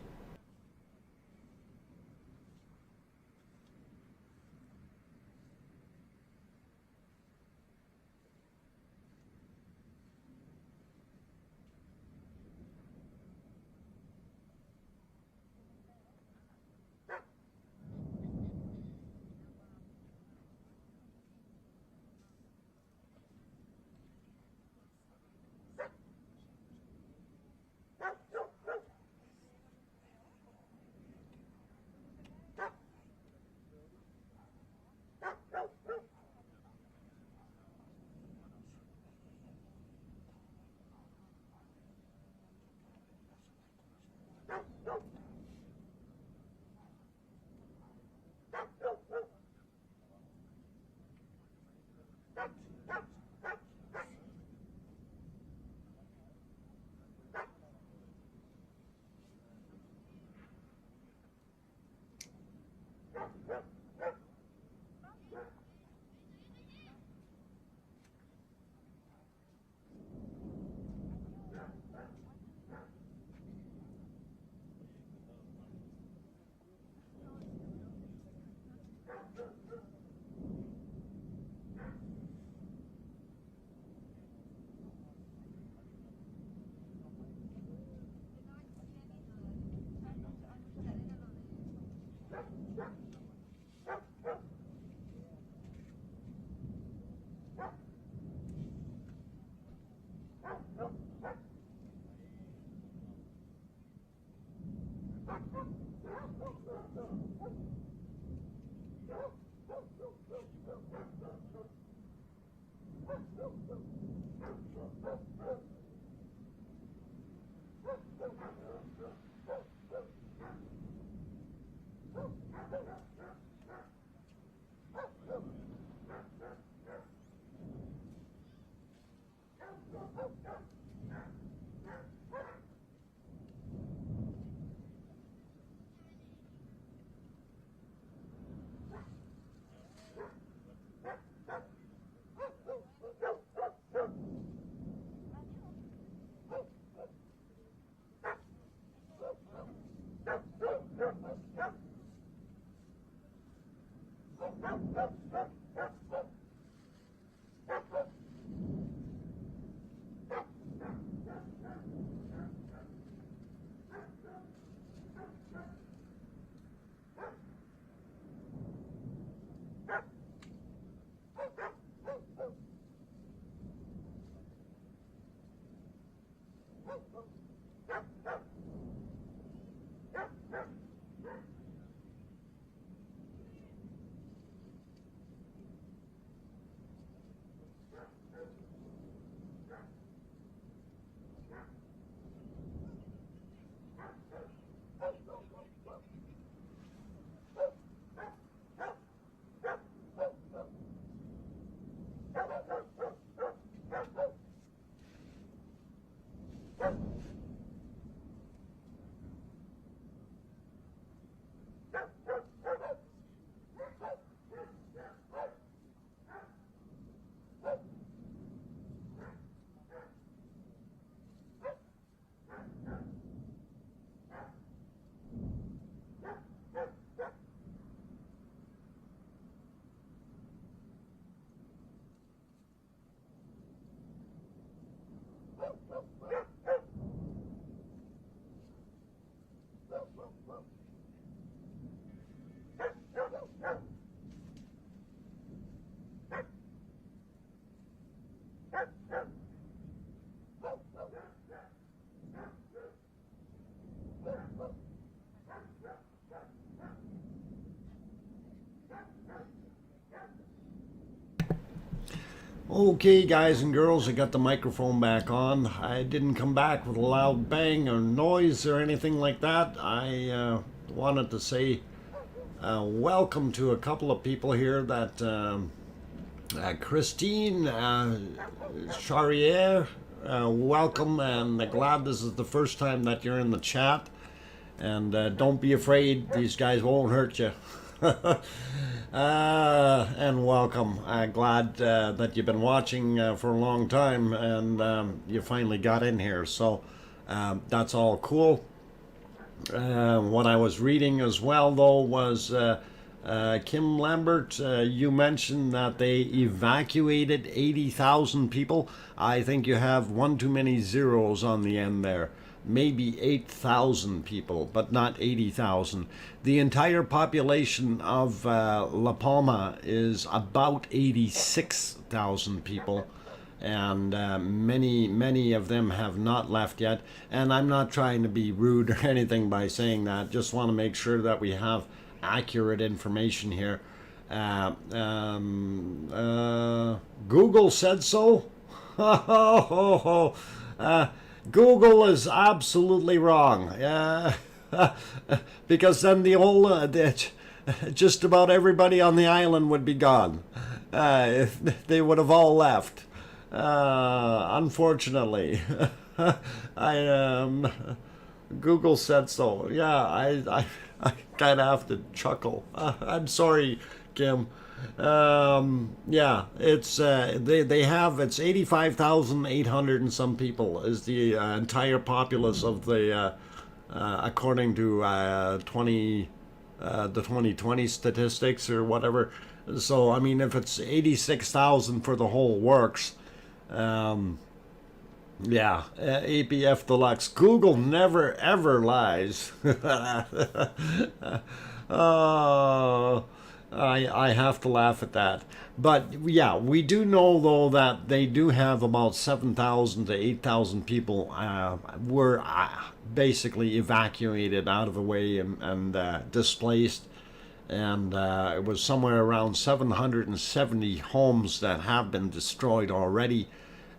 Okay, guys and girls, I got the microphone back on. I didn't come back with a loud bang or noise or anything like that. I wanted to say welcome to a couple of people here that Christine Charriere, welcome, and glad this is the first time that you're in the chat. And don't be afraid, these guys won't hurt you. And welcome. Glad that you've been watching for a long time and you finally got in here. So that's all cool. What I was reading as well, though, was Kim Lambert. You mentioned that they evacuated 80,000 people. I think you have one too many zeros on the end there. Maybe 8,000 people, but not 80,000. The entire population of La Palma is about 86,000 people, and many of them have not left yet. And I'm not trying to be rude or anything by saying that. Just want to make sure that we have accurate information here. Google said so. Google is absolutely wrong, because then the whole, just about everybody on the island would be gone. If they would have all left. Unfortunately, Google said so. Yeah, I kind of have to chuckle. I'm sorry, Kim. Yeah, it's they have, it's 85,800 and some people is the entire populace of the according to the 2020 statistics or whatever. So I mean, if it's 86,000 for the whole works, yeah, APF Deluxe. Google never ever lies. Oh, I have to laugh at that. But yeah, we do know though that they do have about 7,000 to 8,000 people were basically evacuated out of the way and displaced. And it was somewhere around 770 homes that have been destroyed already.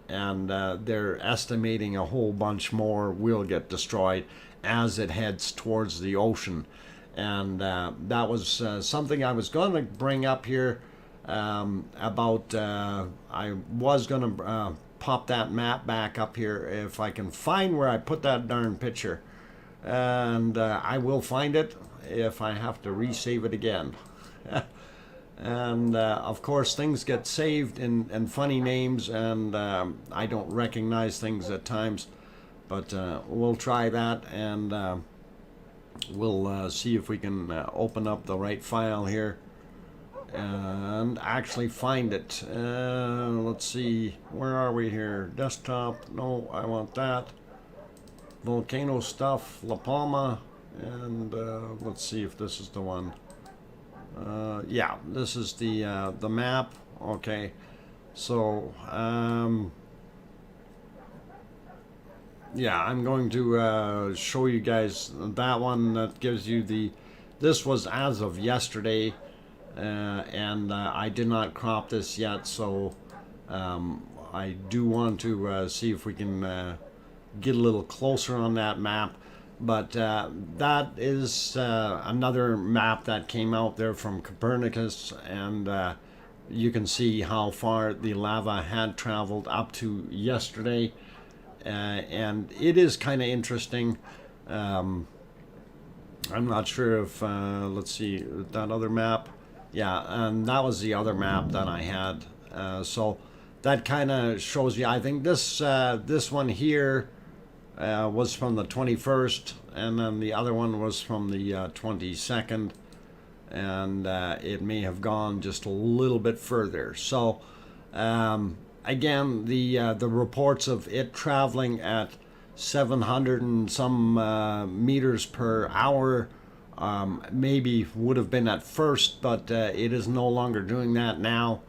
And they're estimating a whole bunch more will get destroyed as it heads towards the ocean. And that was something I was going to bring up here about, I was going to pop that map back up here if I can find where I put that darn picture. And I will find it if I have to resave it again. And of course things get saved in funny names, and I don't recognize things at times. But we'll try that, and we'll see if we can open up the right file here and actually find it. Let's see, where are we here? Desktop, no, I want that. Volcano stuff, La Palma, and let's see if this is the one. Yeah, this is the map. Okay, so yeah, I'm going to show you guys that one that gives you the. This was as of yesterday, and I did not crop this yet, so I do want to see if we can get a little closer on that map. But that is another map that came out there from Copernicus, and you can see how far the lava had traveled up to yesterday. And it is kind of interesting. I'm not sure if, let's see, that other map. Yeah, and that was the other map that I had. So that kind of shows you, I think this one here was from the 21st, and then the other one was from the 22nd, and it may have gone just a little bit further. So again, the reports of it traveling at 700 and some meters per hour maybe would have been at first, but it is no longer doing that now.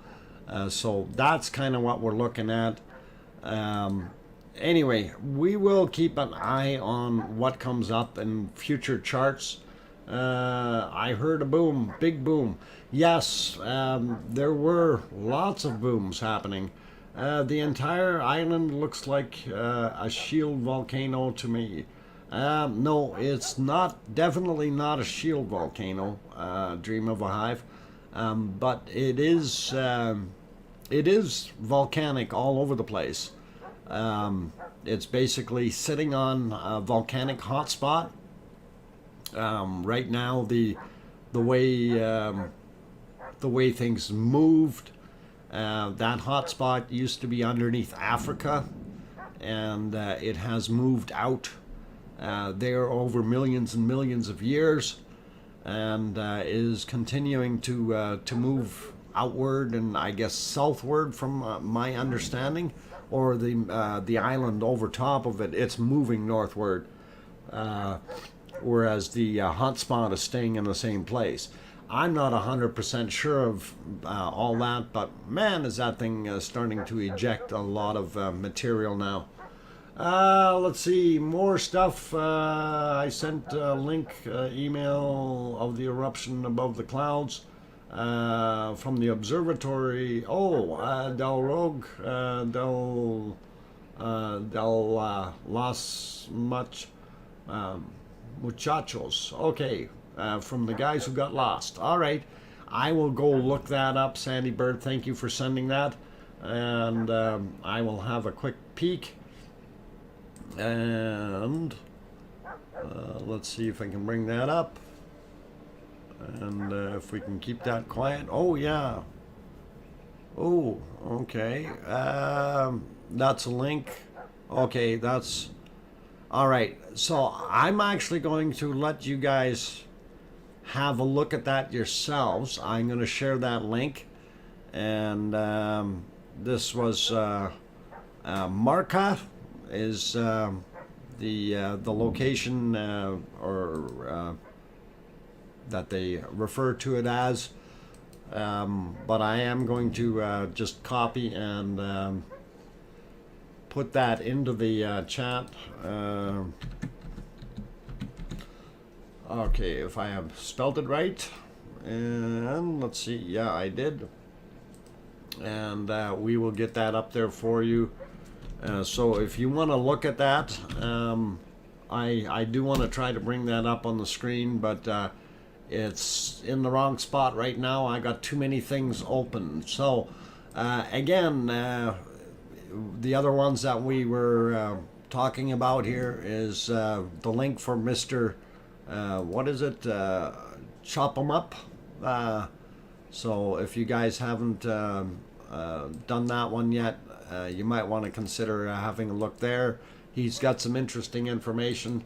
So that's kind of what we're looking at. Anyway, we will keep an eye on what comes up in future charts. I heard a boom, big boom. Yes, there were lots of booms happening. The entire island looks like a shield volcano to me. No, it's not, definitely not a shield volcano, Dream of a Hive, but it is volcanic all over the place. It's basically sitting on a volcanic hotspot. Right now, the way things moved, that hotspot used to be underneath Africa, and it has moved out there over millions and millions of years, and is continuing to move outward and I guess southward from my understanding, or the island over top of it, it's moving northward, whereas the hotspot is staying in the same place. I'm not 100% sure of all that, but man, is that thing starting to eject a lot of material now. Let's see, more stuff. I sent a link, email of the eruption above the clouds from the observatory. Oh, del Rogue, del Las Muchachos. Okay, from the guys who got lost. All right, I will go look that up. Sandy Bird, thank you for sending that, and I will have a quick peek. And let's see if I can bring that up, and if we can keep that quiet. Oh yeah. Oh, okay. That's a link. Okay, that's all right. So I'm actually going to let you guys have a look at that yourselves. I'm going to share that link, and this was Marka is the location or that they refer to it as, but I am going to just copy and put that into the chat. Okay, if I have spelled it right, and let's see, yeah, I did, and we will get that up there for you. So if you want to look at that, I do want to try to bring that up on the screen, but it's in the wrong spot right now. I got too many things open. So again, the other ones that we were talking about here is the link for Mr. What is it? Chop 'em Up. So if you guys haven't done that one yet, you might want to consider having a look there. He's got some interesting information,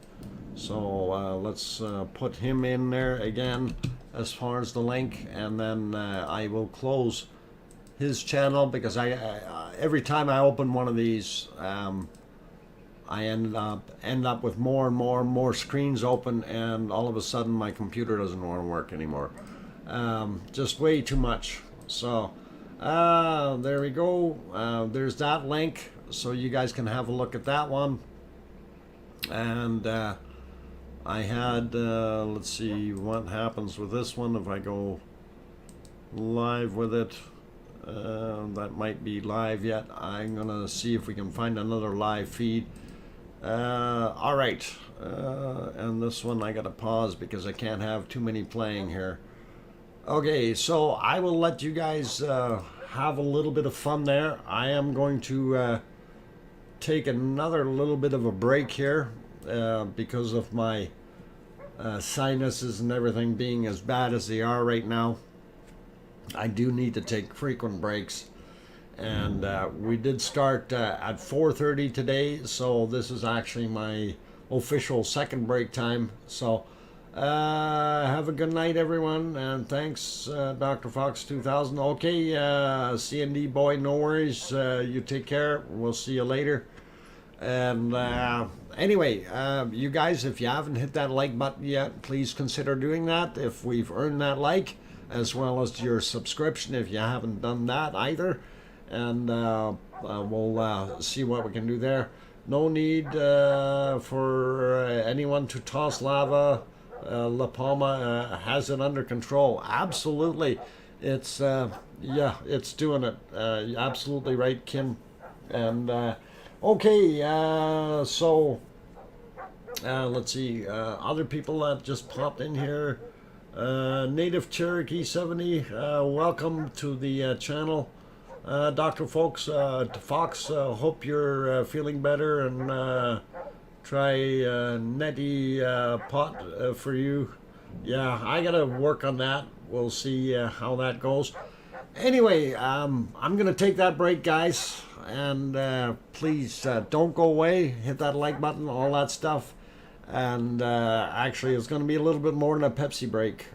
so let's put him in there again as far as the link, and then I will close his channel, because I every time I open one of these, I end up with more and more screens open, and all of a sudden my computer doesn't want to work anymore. Just way too much. So there we go. There's that link, so you guys can have a look at that one. And I had, let's see what happens with this one if I go live with it. That might be live yet. I'm gonna see if we can find another live feed. All right, and this one I gotta pause because I can't have too many playing here. Okay, so I will let you guys have a little bit of fun there. I am going to take another little bit of a break here because of my sinuses and everything being as bad as they are right now. I do need to take frequent breaks, and we did start at 4:30 today, so this is actually my official second break time. So have a good night, everyone, and thanks, DrFox2000. Okay, C&D boy, no worries. You take care. We'll see you later. And anyway, you guys, if you haven't hit that like button yet, please consider doing that if we've earned that like, as well as your subscription if you haven't done that either. And we'll see what we can do there. No need for anyone to toss lava. La Palma has it under control. Absolutely. It's, yeah, it's doing it. Absolutely right, Kim. And okay, so let's see, other people that just popped in here. Native Cherokee 70, welcome to the channel. Dr. Fox, hope you're feeling better, and try neti pot for you. Yeah, I gotta work on that. We'll see how that goes. Anyway, I'm gonna take that break, guys, and please don't go away. Hit that like button, all that stuff. And actually, it's going to be a little bit more than a Pepsi break.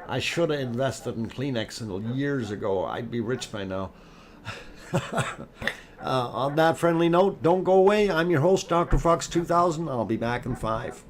I should have invested in Kleenex years ago. I'd be rich by now. On that friendly note, don't go away. I'm your host, DrFox2000. I'll be back in 5.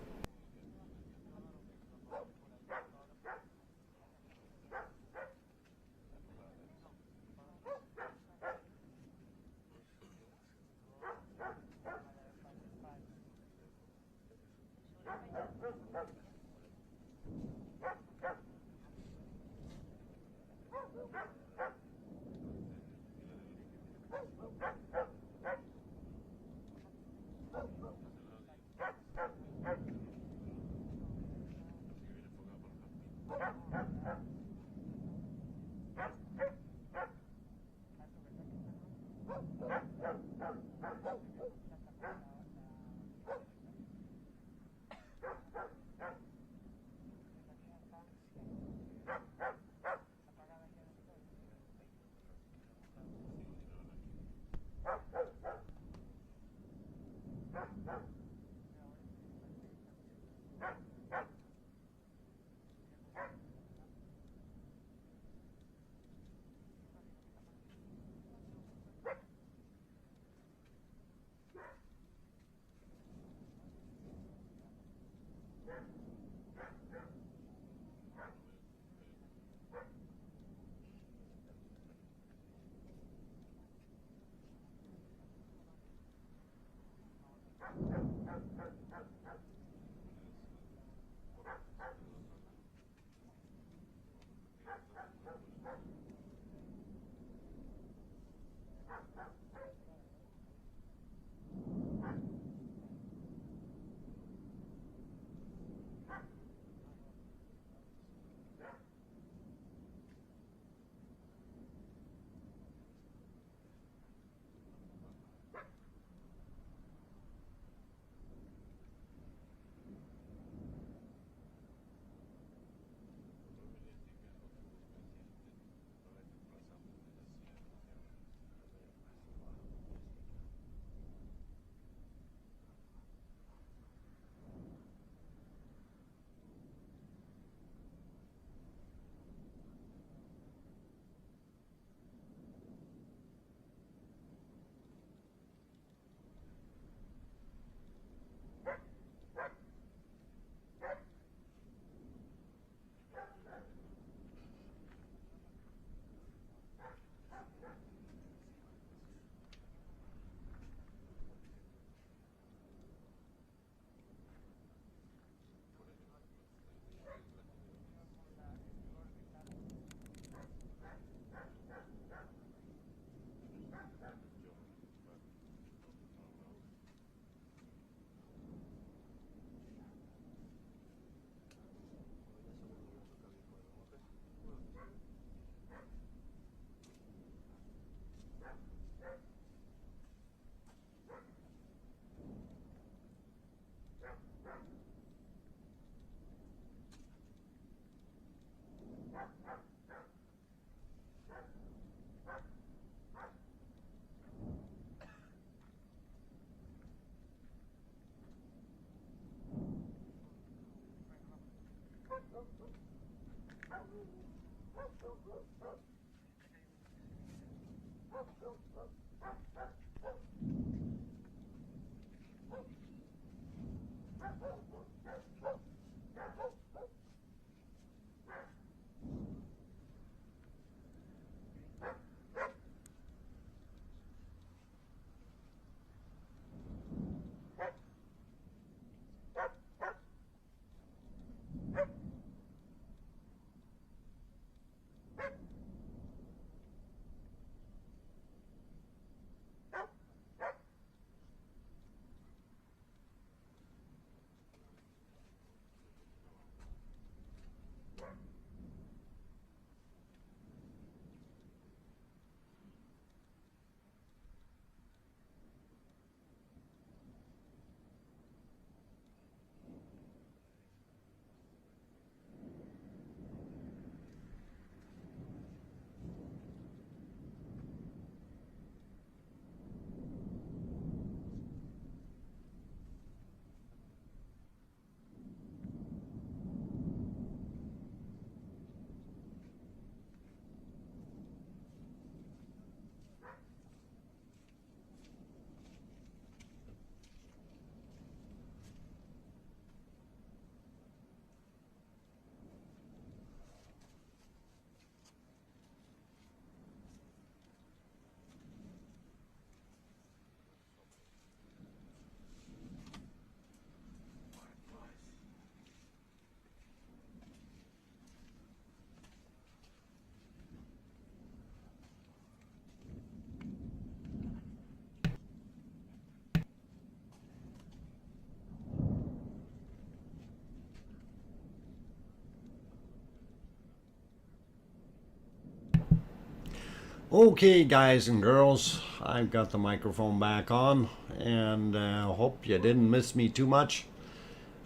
Okay, guys and girls, I've got the microphone back on, and hope you didn't miss me too much.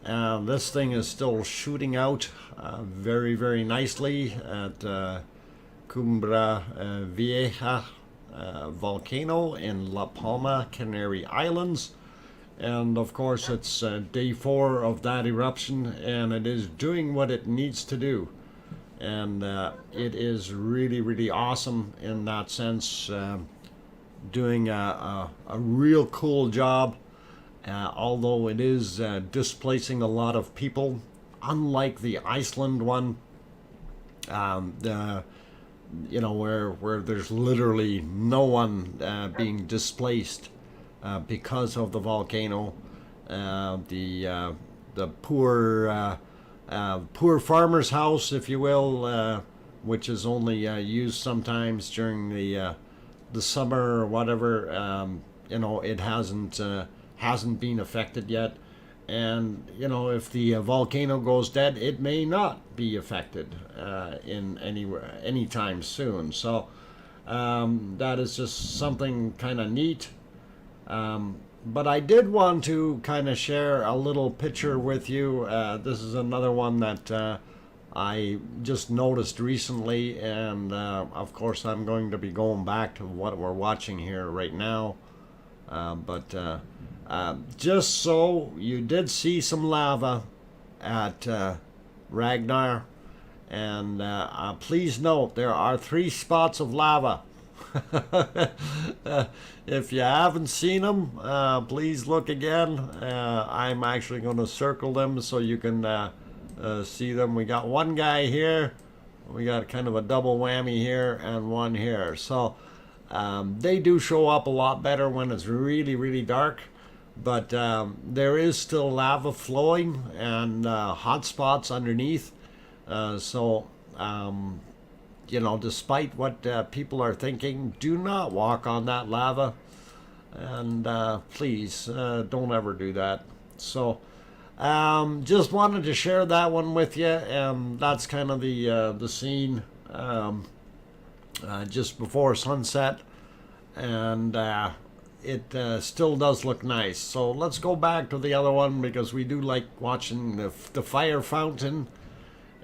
This thing is still shooting out very, very nicely at Cumbre Vieja volcano in La Palma, Canary Islands. And of course, it's day 4 of that eruption, and it is doing what it needs to do. And it is really, really awesome in that sense, doing a real cool job, although it is displacing a lot of people, unlike the Iceland one, you know, where there's literally no one being displaced because of the volcano. The poor farmer's house, if you will, which is only used sometimes during the summer or whatever. You know, it hasn't been affected yet, and you know, if the volcano goes dead, it may not be affected in any time soon. So that is just something kind of neat. But I did want to kind of share a little picture with you. This is another one that I just noticed recently, and of course I'm going to be going back to what we're watching here right now. But just so you did see some lava at Ragnar, and please note there are 3 spots of lava. If you haven't seen them, please look again. I'm actually going to circle them so you can see them. We got one guy here, we got kind of a double whammy here, and one here. So they do show up a lot better when it's really, really dark, but there is still lava flowing and hot spots underneath. You know, despite what people are thinking, do not walk on that lava, and please don't ever do that. So just wanted to share that one with you, and that's kind of the scene just before sunset, and it still does look nice. So let's go back to the other one, because we do like watching the fire fountain,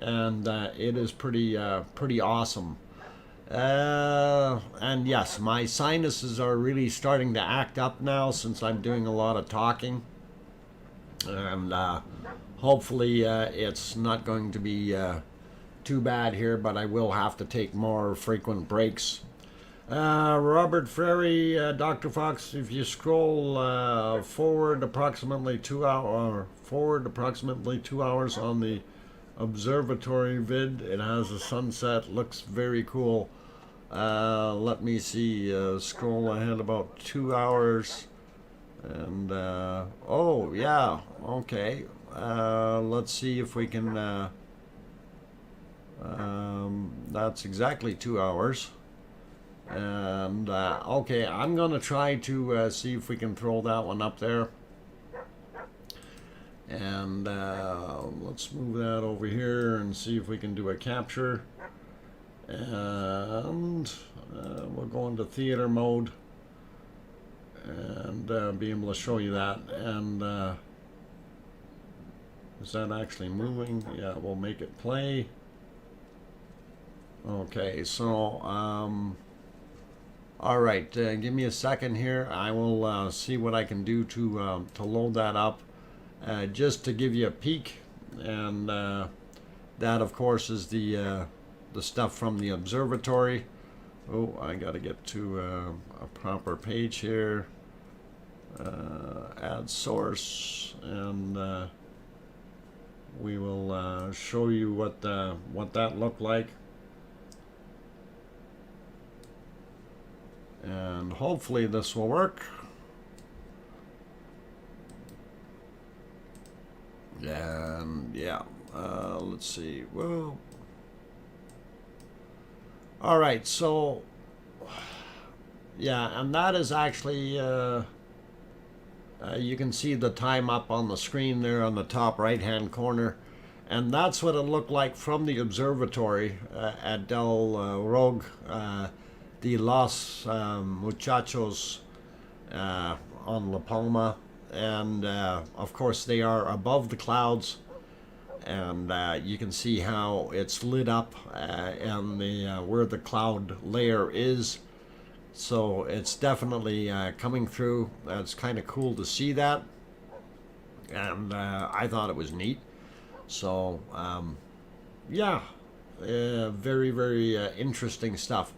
and it is pretty awesome. And yes, my sinuses are really starting to act up now since I'm doing a lot of talking, and hopefully it's not going to be too bad here, but I will have to take more frequent breaks. Robert Frary, Dr. Fox, if you scroll forward approximately 2 hours on the observatory vid, it has a sunset, looks very cool. Let me see, scroll ahead about 2 hours, and oh yeah, okay. Let's see if we can, that's exactly 2 hours. And okay, I'm gonna try to see if we can throw that one up there. And let's move that over here and see if we can do a capture. And we'll go into theater mode and be able to show you that. And is that actually moving? Yeah, we'll make it play. Okay, so all right, give me a second here. I will see what I can do to load that up, just to give you a peek. And that, of course, is the stuff from the observatory. Oh, I got to get to a proper page here. Add source, and we will show you what that looked like. And hopefully this will work. And yeah, let's see. Whoa. All right, so yeah, and that is actually you can see the time up on the screen there on the top right hand corner, and that's what it looked like from the observatory at Del Rogue de los Muchachos on La Palma. And of course they are above the clouds, and you can see how it's lit up and where the cloud layer is. So it's definitely coming through. It's kind of cool to see that, and I thought it was neat. So yeah, very, very interesting stuff.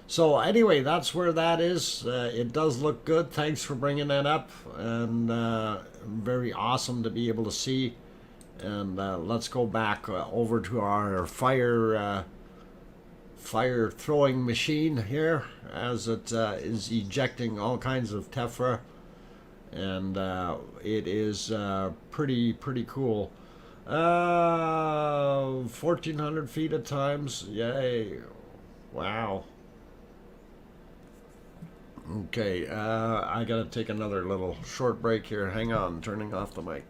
So anyway, that's where that is. It does look good. Thanks for bringing that up, and very awesome to be able to see. And let's go back over to our fire throwing machine here, as it is ejecting all kinds of tephra, and it is pretty cool. 1,400 feet at times. Yay! Wow. Okay, I gotta take another little short break here. Hang on, turning off the mic.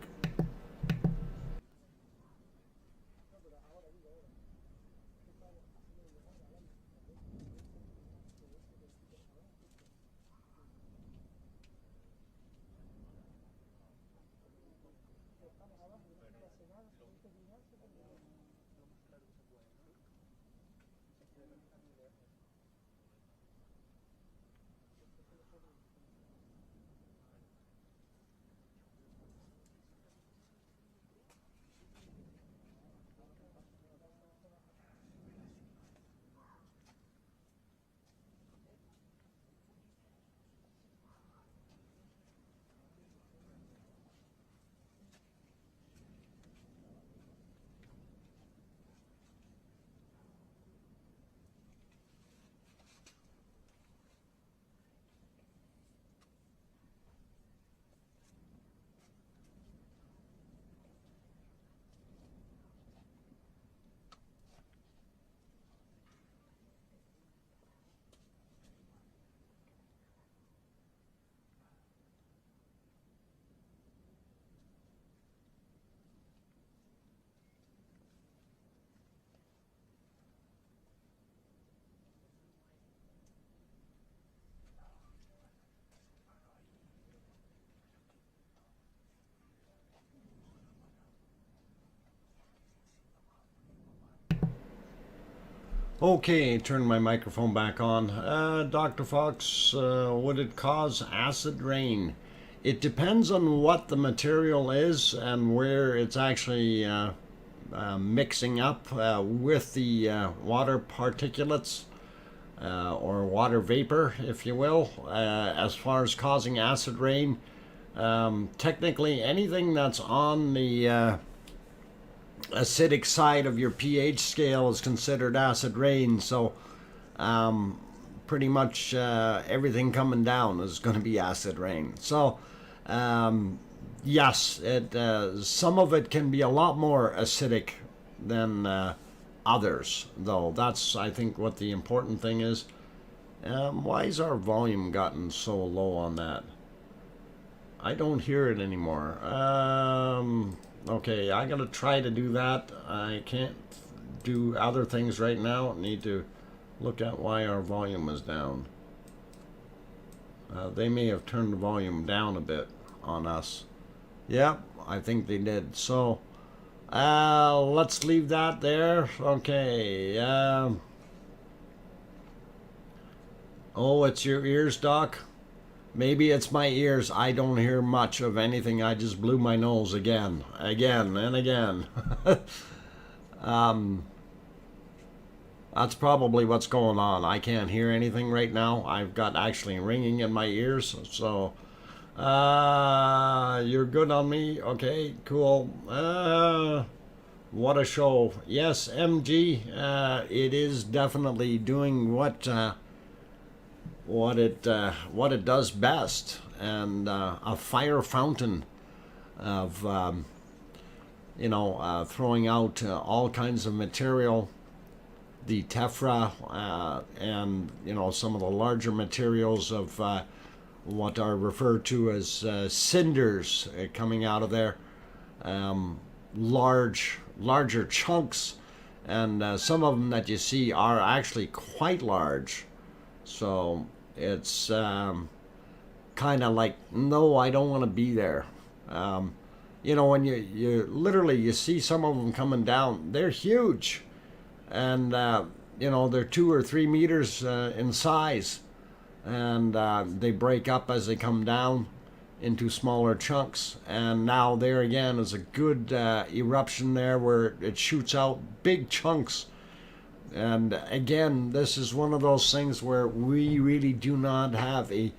Okay, turn my microphone back on. Dr. Fox, would it cause acid rain? It depends on what the material is and where it's actually mixing up with the water particulates or water vapor, if you will, as far as causing acid rain. Technically, anything that's on the acidic side of your pH scale is considered acid rain. So pretty much everything coming down is going to be acid rain. So yes, some of it can be a lot more acidic than others, though. That's, I think, what the important thing is. Why is our volume gotten so low on that? I don't hear it anymore. Okay, I gotta try to do that. I can't do other things right now. I need to look at why our volume is down. They may have turned the volume down a bit on us. Yep, I think they did. So let's leave that there. Okay. Oh, it's your ears, Doc? Maybe it's my ears. I don't hear much of anything. I just blew my nose again and again. That's probably what's going on. I can't hear anything right now. I've got actually ringing in my ears. So, you're good on me? Okay, cool. What a show. Yes, MG, it is definitely doing what it does best, and a fire fountain of throwing out all kinds of material, the tephra, and some of the larger materials of what are referred to as cinders coming out of there, larger chunks, and some of them that you see are actually quite large. So it's kind of like, no, I don't want to be there. When you literally you see some of them coming down, they're huge, and they're 2 or 3 meters in size, and they break up as they come down into smaller chunks. And now there again is a good eruption there where it shoots out big chunks. And again, this is one of those things where we really do not have a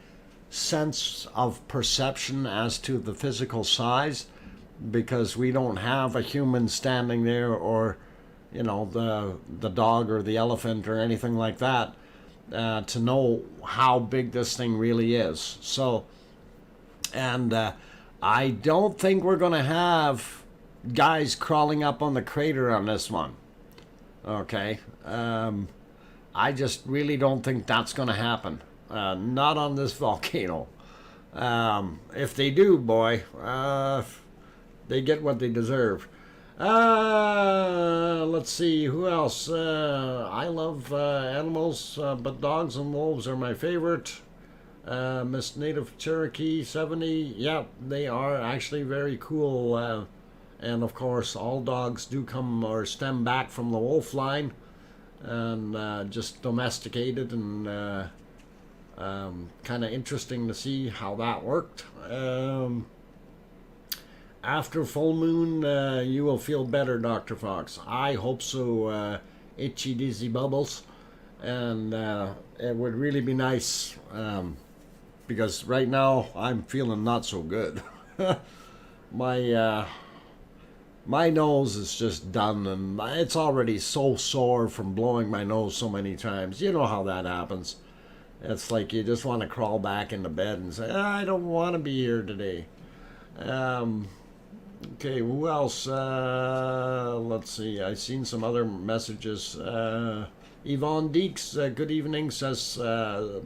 sense of perception as to the physical size, because we don't have a human standing there, or the dog or the elephant or anything like that, to know how big this thing really is. So, and I don't think we're going to have guys crawling up on the crater on this one. Okay, I just really don't think that's going to happen. Not on this volcano. If they do, boy, they get what they deserve. Let's see, who else? I love animals, but dogs and wolves are my favorite. Miss Native Cherokee 70, yeah, they are actually very cool. And of course, all dogs do come or stem back from the wolf line, and just domesticated, and kind of interesting to see how that worked. After full moon, you will feel better, Dr. Fox. I hope so, Itchy Dizzy Bubbles. And it would really be nice, because right now I'm feeling not so good. My nose is just done, and it's already so sore from blowing my nose so many times. You know how that happens. It's like you just want to crawl back into bed and say, I don't want to be here today. Okay, who else? Let's see. I've seen some other messages. Yvonne Deeks, good evening, says,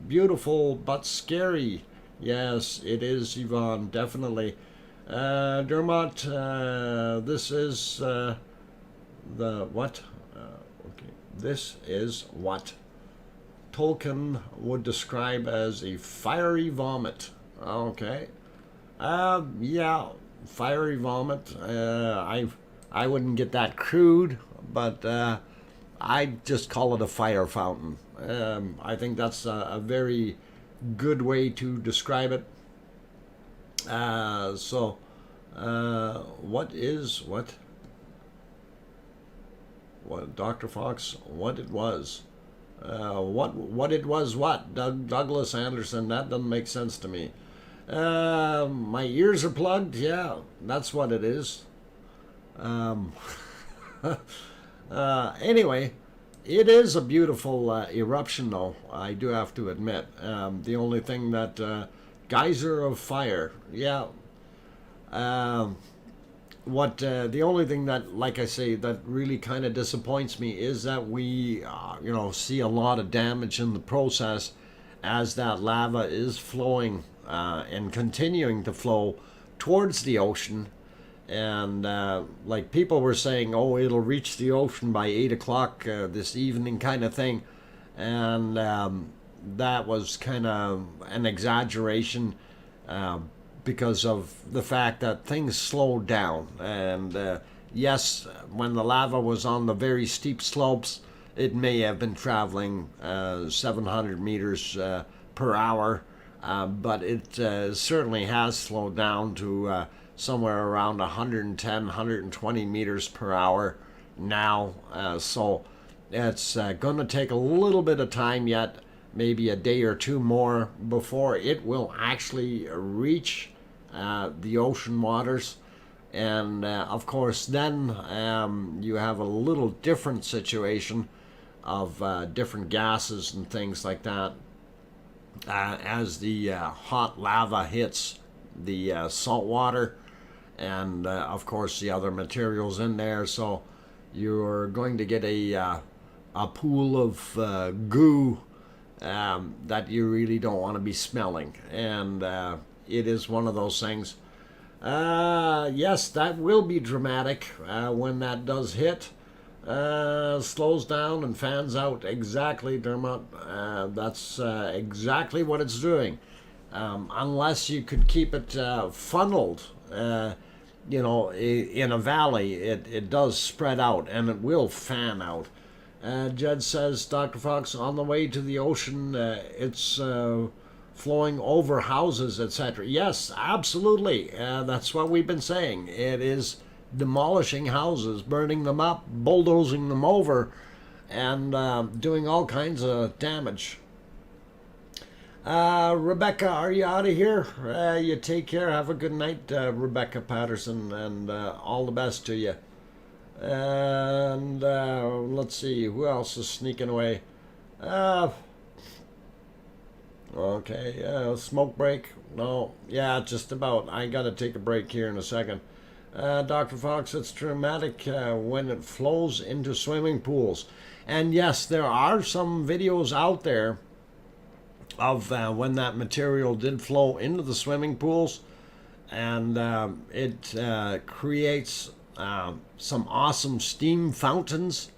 beautiful but scary. Yes, it is, Yvonne, definitely. Dermot, this is the what? Okay, this is what Tolkien would describe as a fiery vomit. Okay, yeah, fiery vomit. I wouldn't get that crude, but I just call it a fire fountain. I think that's a very good way to describe it. What is what? What Dr. Fox? What it was? What it was? What Douglas Anderson? That doesn't make sense to me. My ears are plugged. Yeah, that's what it is. Anyway, it is a beautiful eruption, though. I do have to admit. The only thing that geyser of fire. Yeah. The only thing that, like I say, that really kind of disappoints me is that we, see a lot of damage in the process as that lava is flowing and continuing to flow towards the ocean. And like people were saying, oh, it'll reach the ocean by 8 o'clock this evening kind of thing. And that was kind of an exaggeration because of the fact that things slowed down. And yes, when the lava was on the very steep slopes, it may have been traveling 700 meters per hour, but it certainly has slowed down to somewhere around 110, 120 meters per hour now. So it's going to take a little bit of time yet, maybe a day or two more, before it will actually reach the ocean waters. And of course, then you have a little different situation of different gases and things like that as the hot lava hits the salt water and of course the other materials in there. So you're going to get a pool of goo that you really don't want to be smelling. And it is one of those things. Yes, that will be dramatic when that does hit. Slows down and fans out. Exactly, Dermot. That's exactly what it's doing. Unless you could keep it funneled, in a valley, it does spread out and it will fan out. Jed says, Dr. Fox, on the way to the ocean, it's flowing over houses, etc. Yes, absolutely. That's what we've been saying. It is demolishing houses, burning them up, bulldozing them over, and doing all kinds of damage. Rebecca, are you out of here? You take care. Have a good night, Rebecca Patterson, and all the best to you. And let's see, who else is sneaking away? Okay, smoke break? No, yeah, just about. I gotta take a break here in a second. Dr. Fox, it's dramatic when it flows into swimming pools. And yes, there are some videos out there of when that material did flow into the swimming pools, and it creates some awesome steam fountains.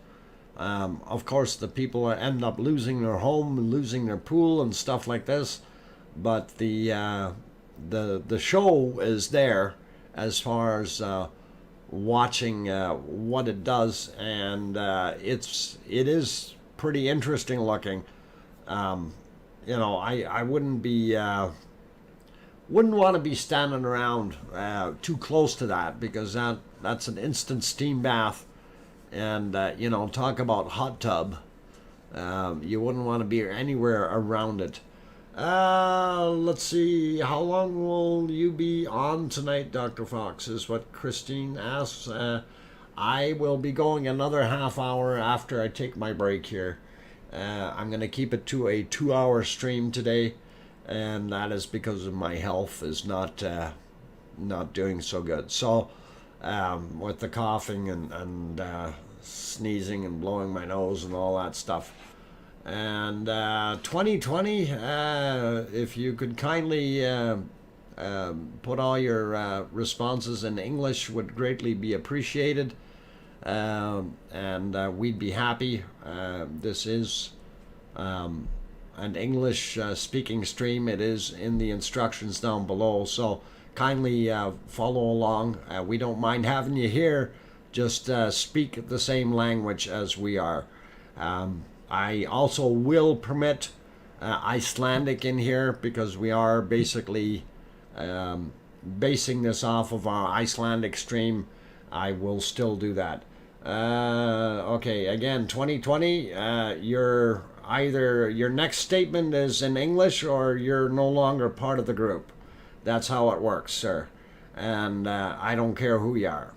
Of course, the people end up losing their home and losing their pool and stuff like this, but the show is there as far as watching what it does, and it is pretty interesting looking. I wouldn't want to be standing around too close to that, because that's an instant steam bath, and talk about hot tub. You wouldn't want to be anywhere around it. Let's see, how long will you be on tonight, Dr. Fox, is what Christine asks. I will be going another half hour after I take my break here. I'm going to keep it to a 2-hour stream today, and that is because of my health is not doing so good. So with the coughing and sneezing and blowing my nose and all that stuff. And 2020, if you could kindly put all your responses in English, would greatly be appreciated. And we'd be happy. This is an English speaking stream. It is in the instructions down below, so kindly follow along. We don't mind having you here. Just speak the same language as we are. I also will permit Icelandic in here, because we are basically basing this off of our Icelandic stream, I will still do that. Okay, again, 2020, you're either your next statement is in English or you're no longer part of the group. That's how it works, sir. And I don't care who you are.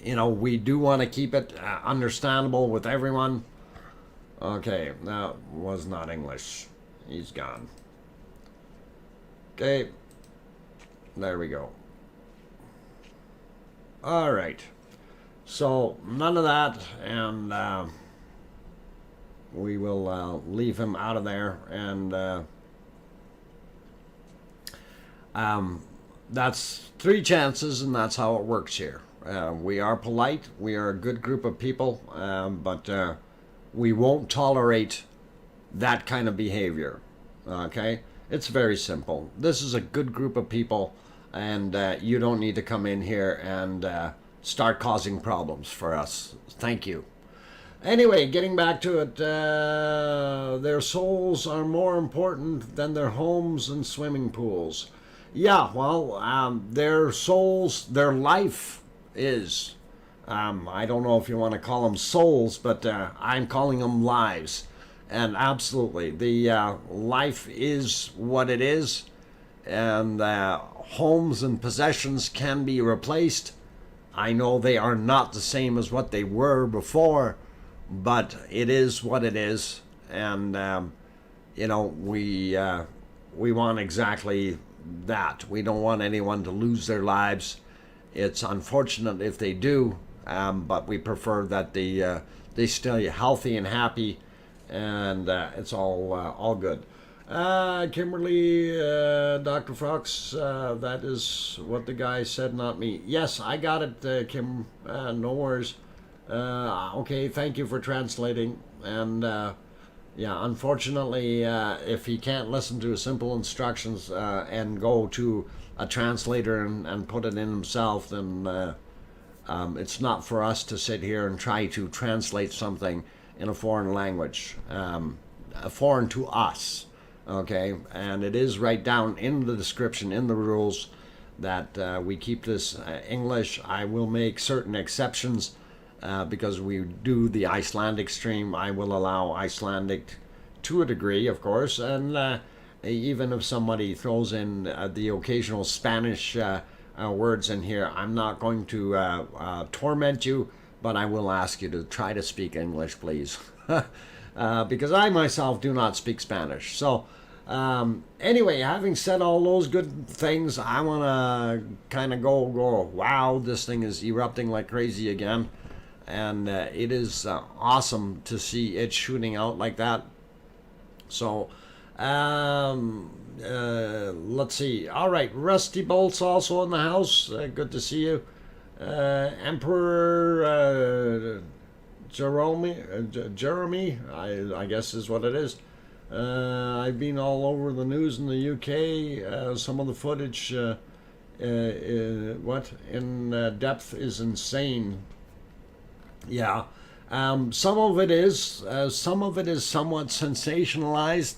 You know, we do want to keep it understandable with everyone. Okay, that was not English. He's gone. Okay, there we go. All right, so none of that, and we will leave him out of there, and that's 3 chances, and that's how it works here. We are polite, we are a good group of people, but we won't tolerate that kind of behavior, okay? It's very simple. This is a good group of people, and you don't need to come in here and start causing problems for us. Thank you. Anyway, getting back to it, their souls are more important than their homes and swimming pools. Yeah, well, their souls, their life is. I don't know if you want to call them souls, but I'm calling them lives. And absolutely, the life is what it is, and homes and possessions can be replaced. I know they are not the same as what they were before, but it is what it is, and you know, we want exactly that. We don't want anyone to lose their lives. It's unfortunate if they do, but we prefer that they stay healthy and happy, and it's all good. Kimberly, Dr. Fox, that is what the guy said, not me. Yes, I got it, Kim. No worries. Okay, thank you for translating. And yeah, unfortunately, if he can't listen to simple instructions and go to a translator and put it in himself, then it's not for us to sit here and try to translate something in a foreign language, foreign to us. Okay, and it is right down in the description, in the rules, that we keep this English. I will make certain exceptions because we do the Icelandic stream. I will allow Icelandic to a degree, of course, and even if somebody throws in the occasional Spanish words in here, I'm not going to torment you, but I will ask you to try to speak English, please. Because I myself do not speak Spanish. So anyway, having said all those good things, I want to kind of go, wow, this thing is erupting like crazy again. And it is awesome to see it shooting out like that. So let's see. All right, Rusty Bolt's also in the house. Good to see you. Emperor Jeremy, I guess is what it is. I've been all over the news in the UK. Some of the footage, in depth is insane. Yeah, some of it is somewhat sensationalized.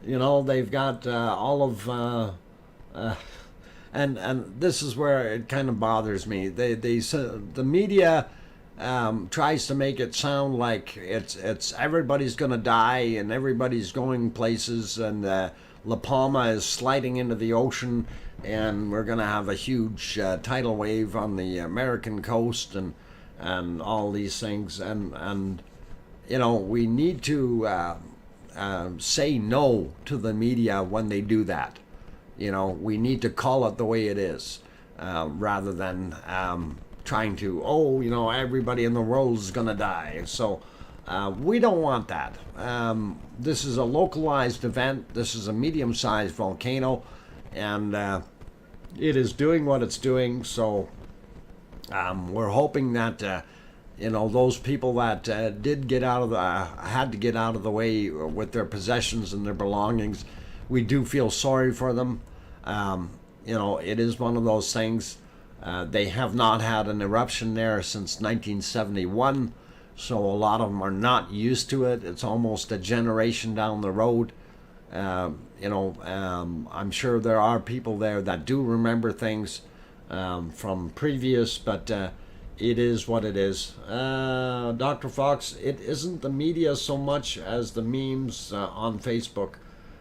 You know, they've got all of and this is where it kind of bothers me. The media tries to make it sound like it's everybody's gonna die and everybody's going places, and La Palma is sliding into the ocean, and we're gonna have a huge tidal wave on the American coast, and all these things, and you know, we need to say no to the media when they do that. You know, we need to call it the way it is, rather than trying to, you know, everybody in the world is gonna die. So we don't want that. This is a localized event. This is a medium-sized volcano, and it is doing what it's doing. So we're hoping that you know, those people that did get out of had to get out of the way with their possessions and their belongings, we do feel sorry for them. You know, it is one of those things. They have not had an eruption there since 1971, so a lot of them are not used to it. It's almost a generation down the road. I'm sure there are people there that do remember things from previous, but it is what it is. Dr. Fox, it isn't the media so much as the memes on Facebook.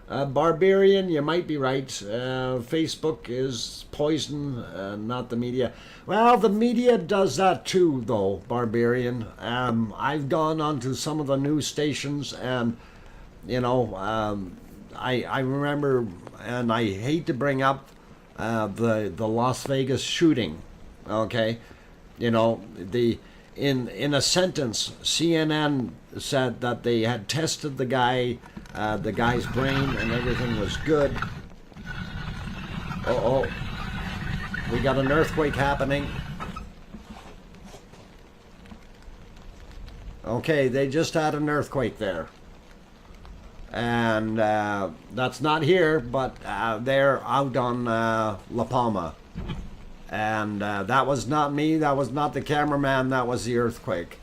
Barbarian, you might be right. Facebook is poison, not the media. Well, the media does that too, though, Barbarian. I've gone onto some of the news stations, and I remember, and I hate to bring up the Las Vegas shooting. Okay, in a sentence, CNN said that they had tested the guy's brain, and everything was good. Oh, we got an earthquake happening. Okay, they just had an earthquake there. And that's not here, but they're out on La Palma. And that was not me, that was not the cameraman, that was the earthquake.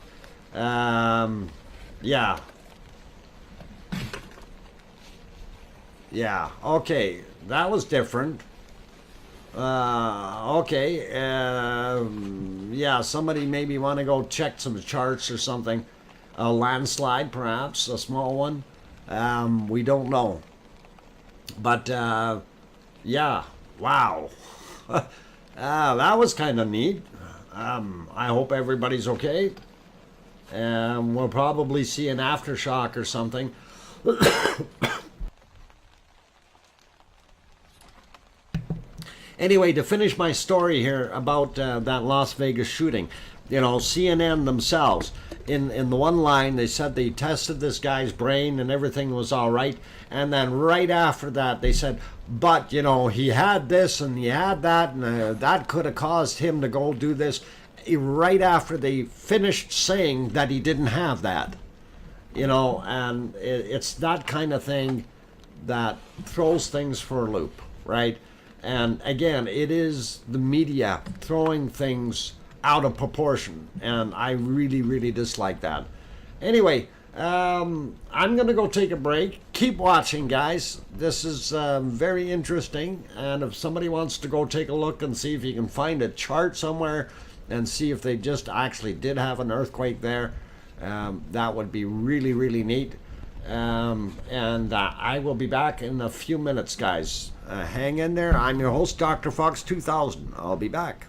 Yeah. Yeah, okay, that was different. Okay, yeah, somebody maybe want to go check some charts or something. A landslide, perhaps, a small one. We don't know. But, yeah, wow. That was kind of neat. I hope everybody's okay. We'll probably see an aftershock or something. Anyway, to finish my story here about that Las Vegas shooting, CNN themselves, in the one line, they said they tested this guy's brain and everything was all right. And then right after that, they said, but, he had this and he had that, and that could have caused him to go do this. Right after they finished saying that he didn't have that. And it's that kind of thing that throws things for a loop, right? And again, it is the media throwing things out of proportion, and I really, really dislike that. Anyway, I'm going to go take a break. Keep watching, guys. This is very interesting, and if somebody wants to go take a look and see if you can find a chart somewhere and see if they just actually did have an earthquake there, that would be really, really neat. And I will be back in a few minutes, guys. Hang in there. I'm your host, DrFox2000. I'll be back.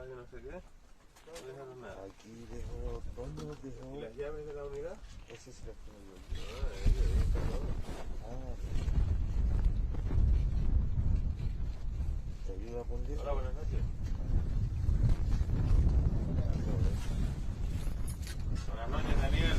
caja de no sé qué. No dejaron nada. Aquí dejó, ¿dónde los dejó? ¿Y las llaves de la unidad? Ese se lo pongo yo. Ahí está todo. Ah, ¿te ayuda a poner? Hola, buenas noches. Buenas noches, Daniel.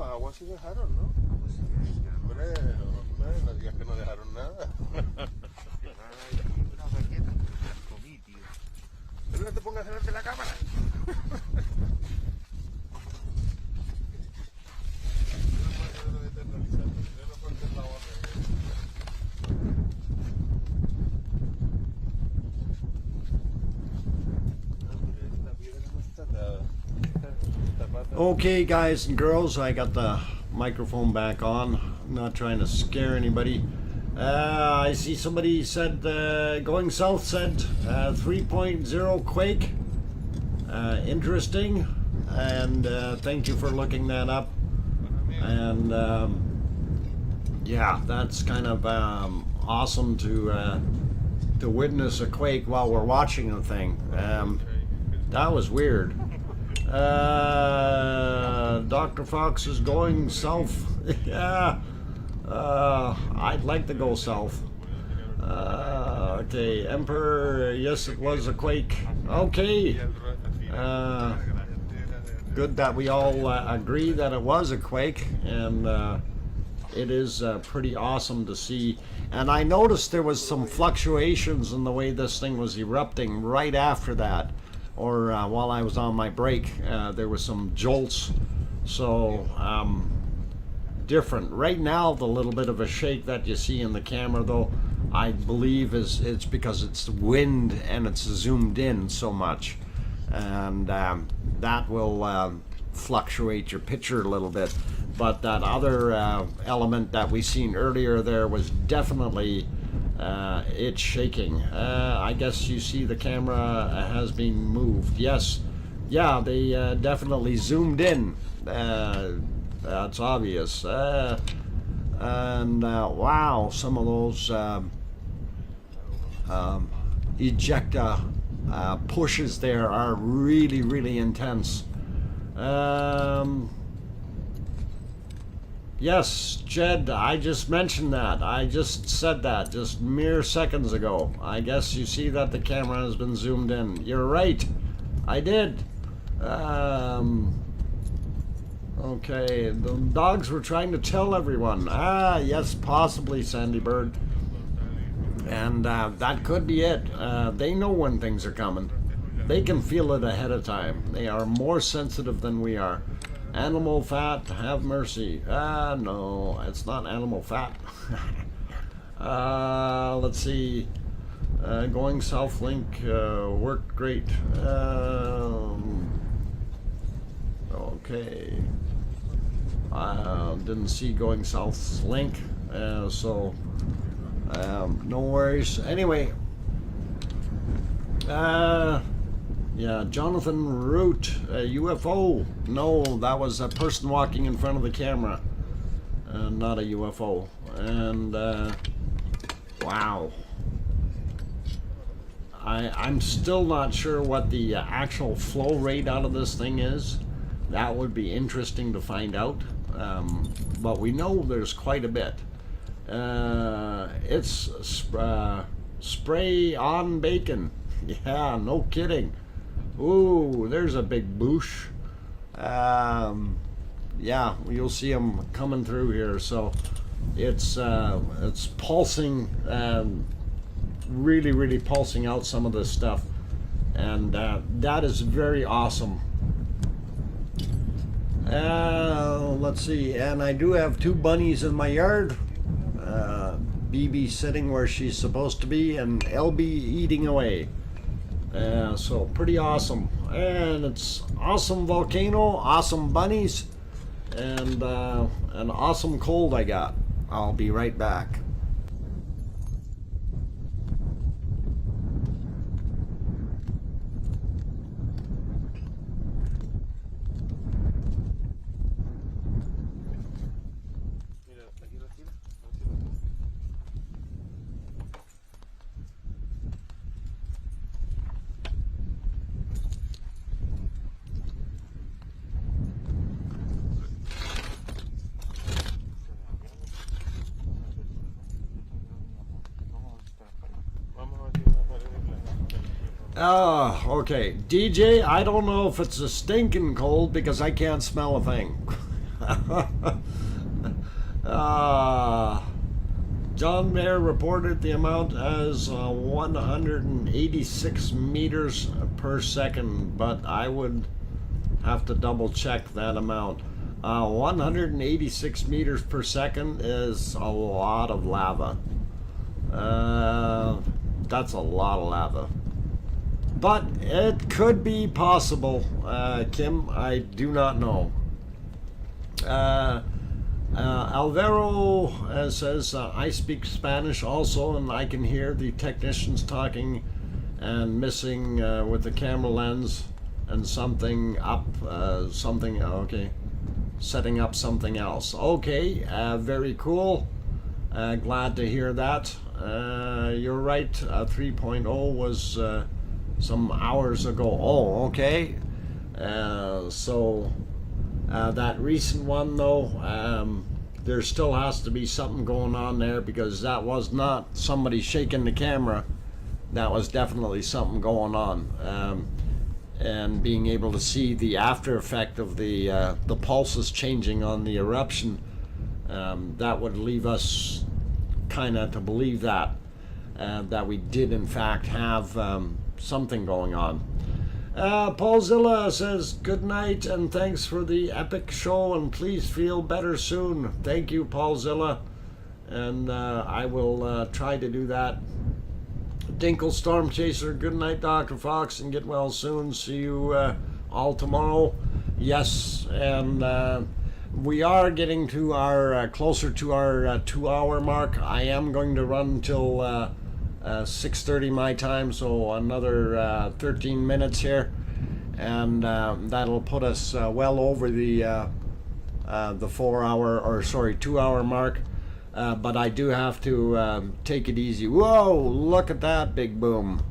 Agua sí dejaron, ¿no? Hombre, no digas que no dejaron nada. Una galleta que las comí, tío. Pero no te pongas delante de la cámara. Okay, guys and girls, I got the microphone back on. I'm not trying to scare anybody. I see somebody said, going south said 3.0 quake. Interesting, and thank you for looking that up. And yeah, that's kind of awesome to witness a quake while we're watching the thing. That was weird. Dr. Fox is going south. Yeah, I'd like to go south. Okay, Emperor, yes, it was a quake. Okay, good that we all agree that it was a quake, and it is pretty awesome to see. And I noticed there was some fluctuations in the way this thing was erupting right after that. Or while I was on my break, there was some jolts, so different. Right now, the little bit of a shake that you see in the camera, though, I believe it's because it's wind and it's zoomed in so much, and that will fluctuate your picture a little bit. But that other element that we seen earlier there was definitely it's shaking. I guess you see the camera has been moved. Yes, yeah, they definitely zoomed in. That's obvious. And wow, some of those ejecta pushes there are really, really intense. Yes, Jed, I just mentioned that. I just said that just mere seconds ago. I guess you see that the camera has been zoomed in. You're right. I did. Okay, the dogs were trying to tell everyone. Ah, yes, possibly, Sandy Bird. And that could be it. They know when things are coming. They can feel it ahead of time. They are more sensitive than we are. Animal fat, have mercy. Ah, no, it's not animal fat. Let's see. Going South Link worked great. Okay. Didn't see Going South Link, so no worries. Anyway, yeah, Jonathan Root, UFO. No, that was a person walking in front of the camera, not a UFO. And wow. I'm still not sure what the actual flow rate out of this thing is. That would be interesting to find out. But we know there's quite a bit. It's spray on bacon. Yeah, no kidding. Ooh, there's a big boosh. Yeah, you'll see them coming through here. So it's pulsing. Really pulsing out some of this stuff, and that is very awesome. Let's see, and I do have two bunnies in my yard. BB sitting where she's supposed to be, and LB eating away. So pretty awesome, and it's awesome volcano, awesome bunnies, and an awesome cold I got. I'll be right back. Okay. DJ, I don't know if it's a stinking cold because I can't smell a thing. John Mayer reported the amount as 186 meters per second, but I would have to double check that amount. 186 meters per second is a lot of lava. That's a lot of lava. But it could be possible, Kim. I do not know. Alvaro says, I speak Spanish also, and I can hear the technicians talking and missing with the camera lens and something up, okay, setting up something else. Okay, very cool. Glad to hear that. You're right, 3.0 was some hours ago. Oh, okay. So that recent one though, there still has to be something going on there, because that was not somebody shaking the camera. That was definitely something going on. And being able to see the after effect of the pulses changing on the eruption, that would leave us kind of to believe that we did in fact have something going on. Paulzilla says, good night and thanks for the epic show, and please feel better soon. Thank you, Paulzilla, and I will try to do that. Dinkle Storm Chaser, good night, Dr. Fox, and get well soon. See you all tomorrow. Yes, and we are getting to our closer to our 2-hour mark. I am going to run till 6:30 my time, so another 13 minutes here, and that'll put us well over the 4-hour, or sorry, 2-hour mark. But I do have to take it easy. Whoa, look at that big boom.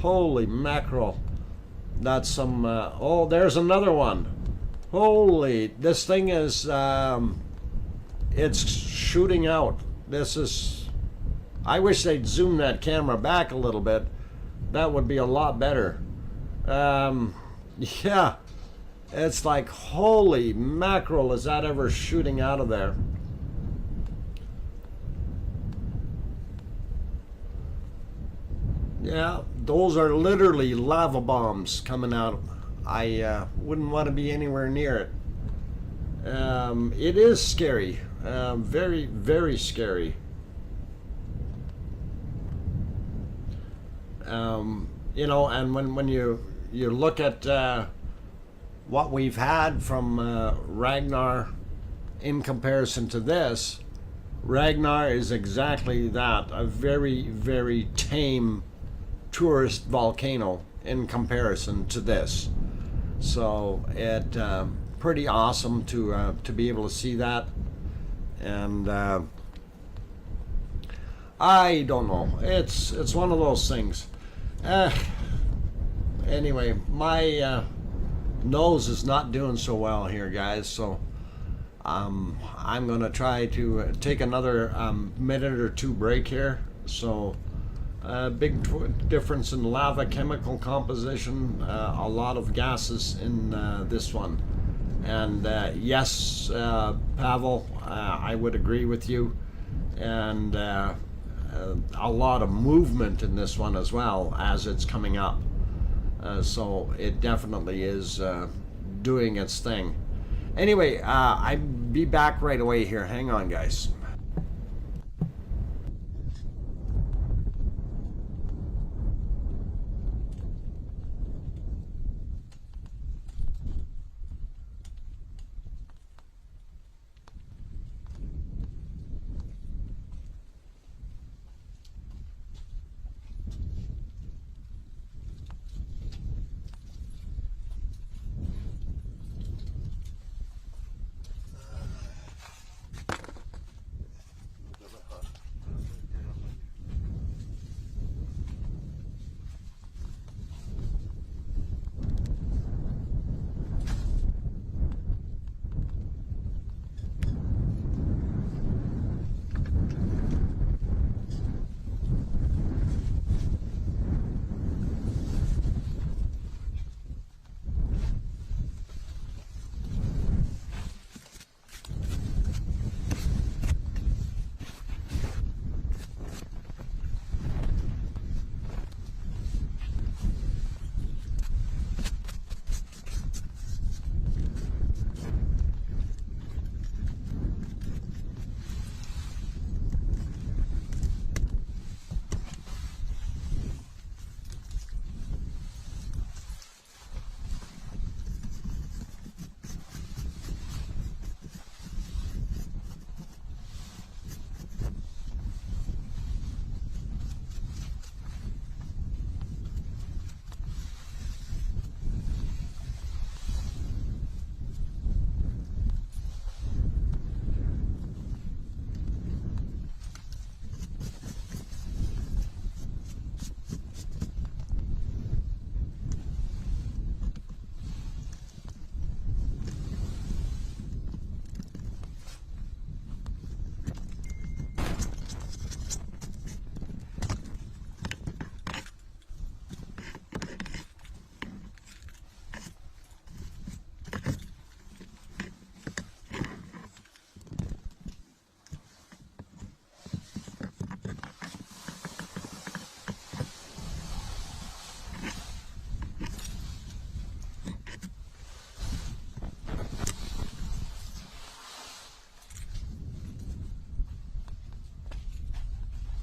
Holy mackerel. That's some, oh, there's another one. Holy, this thing is, it's shooting out. This is, I wish they'd zoom that camera back a little bit. That would be a lot better. Yeah, It's like, holy mackerel, is that ever shooting out of there? Yeah, those are literally lava bombs coming out. I wouldn't want to be anywhere near it. It is scary. Very, very scary. You know, and when you look at what we've had from Ragnar in comparison to this, Ragnar is exactly that, a very, very tame tourist volcano in comparison to this. So it pretty awesome to be able to see that. And I don't know, it's one of those things. Anyway, my nose is not doing so well here, guys, so I'm gonna try to take another minute or two break here. So big difference in lava chemical composition, a lot of gases in this one. And yes, Pavel, I would agree with you. And a lot of movement in this one as well as it's coming up. So it definitely is doing its thing. Anyway, I'll be back right away here. Hang on, guys.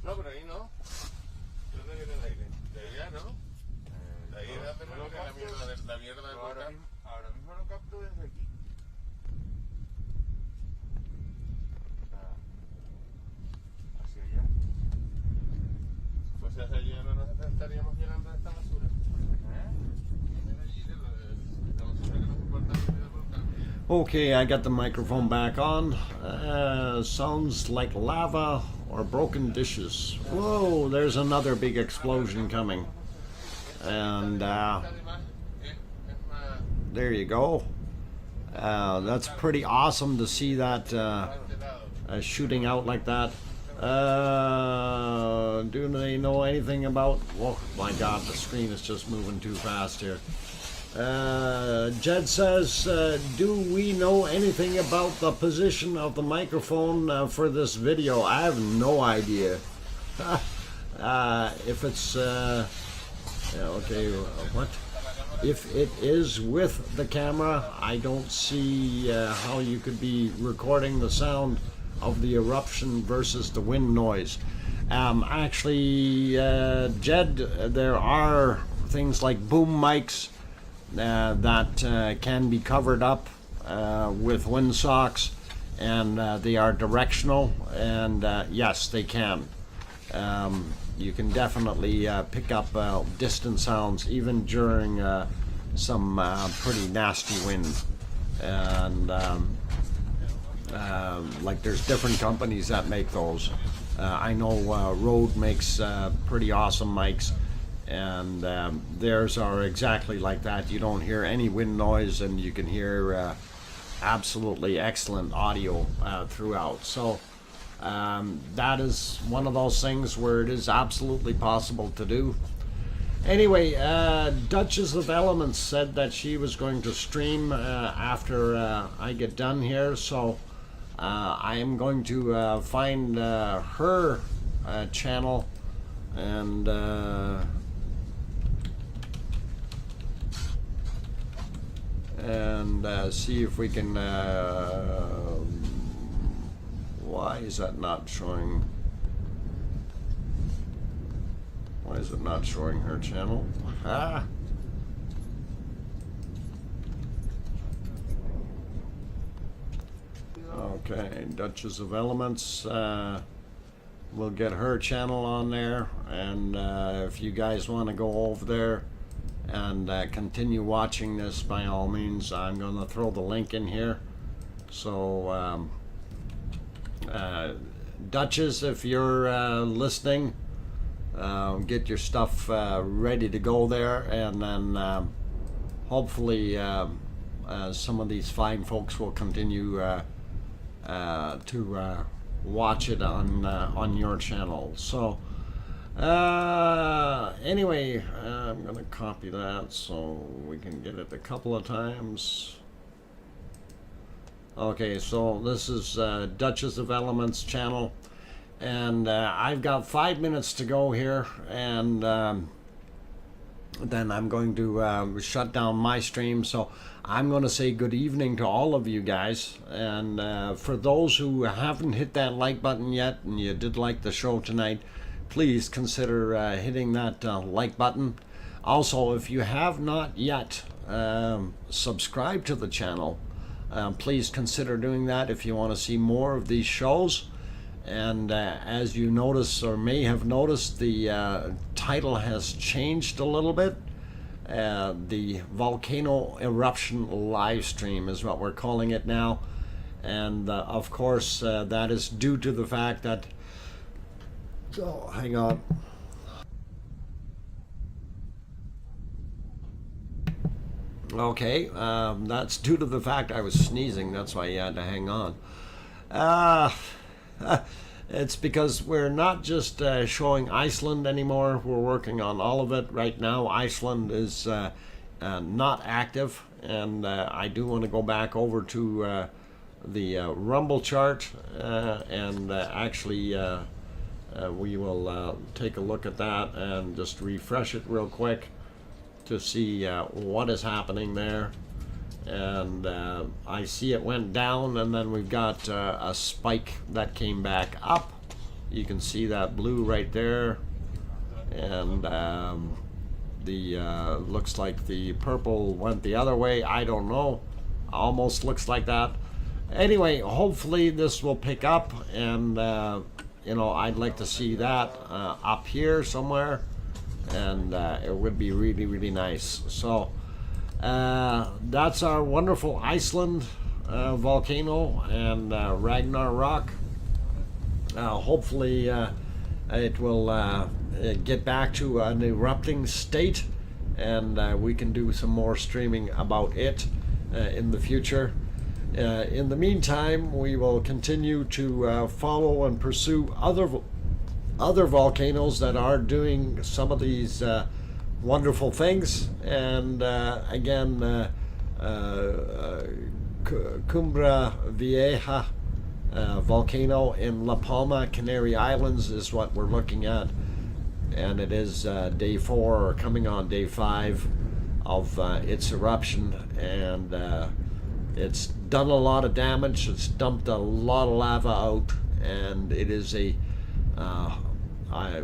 No, pero ahí no. ¿Dónde viene el aire? De allá, ¿no? De ahí da menos que la mierda del volcán. Ahora mismo lo capto desde aquí. Hacia allá. Si fuese hacia allá no nos estaríamos llenando de esta basura. Mira allí de la basura que nos comportamos del volcán. Okay, I got the microphone back on. Sounds like lava or broken dishes. Whoa, there's another big explosion coming. And there you go. That's pretty awesome to see that shooting out like that. Do they know anything about... Oh my god, the screen is just moving too fast here. Jed says, do we know anything about the position of the microphone for this video? I have no idea. If it's, okay, what? If it is with the camera, I don't see how you could be recording the sound of the eruption versus the wind noise. Actually, Jed, there are things like boom mics that can be covered up with windsocks, and they are directional, and yes, they can. You can definitely pick up distant sounds even during some pretty nasty wind. And like there's different companies that make those. I know Rode makes pretty awesome mics, and theirs are exactly like that. You don't hear any wind noise, and you can hear absolutely excellent audio throughout. So that is one of those things where it is absolutely possible to do. Anyway, Duchess of Elements said that she was going to stream after I get done here, so I am going to find her channel and see if we can why is that not showing? Why is it not showing her channel? Ah. Okay, Duchess of Elements. We'll get her channel on there, and if you guys want to go over there and continue watching this, by all means, I'm going to throw the link in here. So, Duchess, if you're listening, get your stuff ready to go there, and then hopefully some of these fine folks will continue to watch it on your channel. So anyway, I'm gonna copy that so we can get it a couple of times. Okay, so this is Duchess of Elements channel, and I've got 5 minutes to go here, and then I'm going to shut down my stream. So I'm going to say good evening to all of you guys, and for those who haven't hit that like button yet and you did like the show tonight, please consider hitting that like button. Also, if you have not yet subscribed to the channel, please consider doing that if you want to see more of these shows. And as you notice, or may have noticed, the title has changed a little bit. The Volcano Eruption live stream is what we're calling it now, and of course that is due to the fact that, oh, hang on. Okay, that's due to the fact I was sneezing. That's why you had to hang on. It's because we're not just showing Iceland anymore. We're working on all of it right now. Iceland is not active, and I do want to go back over to the rumblechart, and actually we will take a look at that and just refresh it real quick to see what is happening there. And I see it went down, and then we've got a spike that came back up. You can see that blue right there, and the looks like the purple went the other way. I don't know, almost looks like that. Anyway, hopefully this will pick up, and you know, I'd like to see that up here somewhere, and it would be really, really nice. So that's our wonderful Iceland volcano and Ragnar Rock. Hopefully it will get back to an erupting state, and we can do some more streaming about it in the future. In the meantime, we will continue to follow and pursue other volcanoes that are doing some of these wonderful things. And again, Cumbra Vieja volcano in La Palma, Canary Islands is what we're looking at. And it is day 4 or coming on day 5 of its eruption. And it's done a lot of damage. It's dumped a lot of lava out. And it is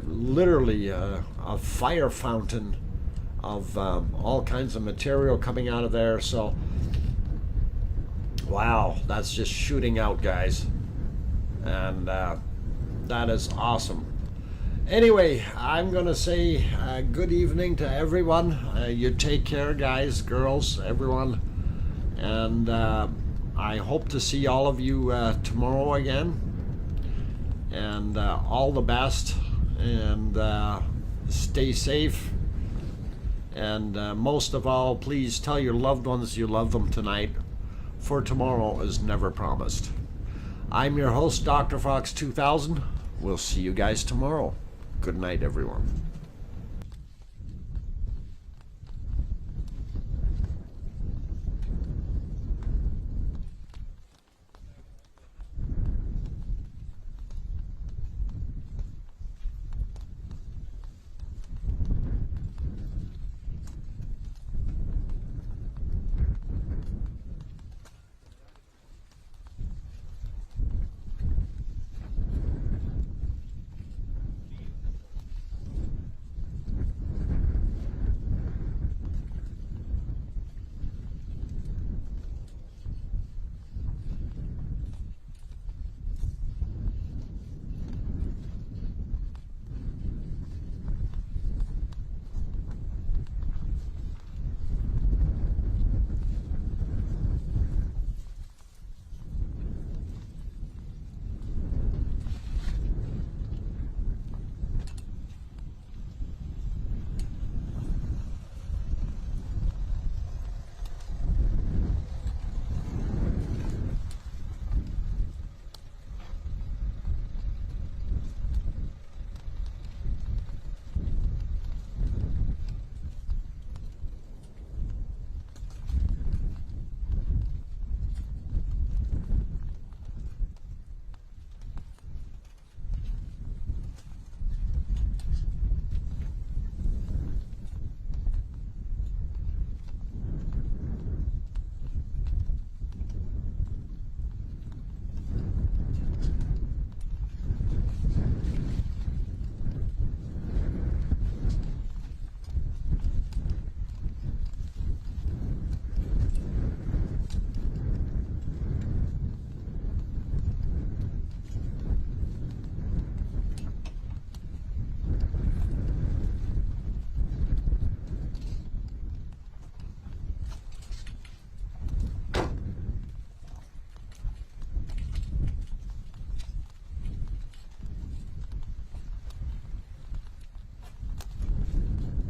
literally a fire fountain of all kinds of material coming out of there. So, wow, that's just shooting out, guys. And that is awesome. Anyway, I'm going to say good evening to everyone. You take care, guys, girls, everyone. And I hope to see all of you tomorrow again. And all the best. And stay safe. And most of all, please tell your loved ones you love them tonight, for tomorrow is never promised. I'm your host, DrFox2000. We'll see you guys tomorrow. Good night, everyone.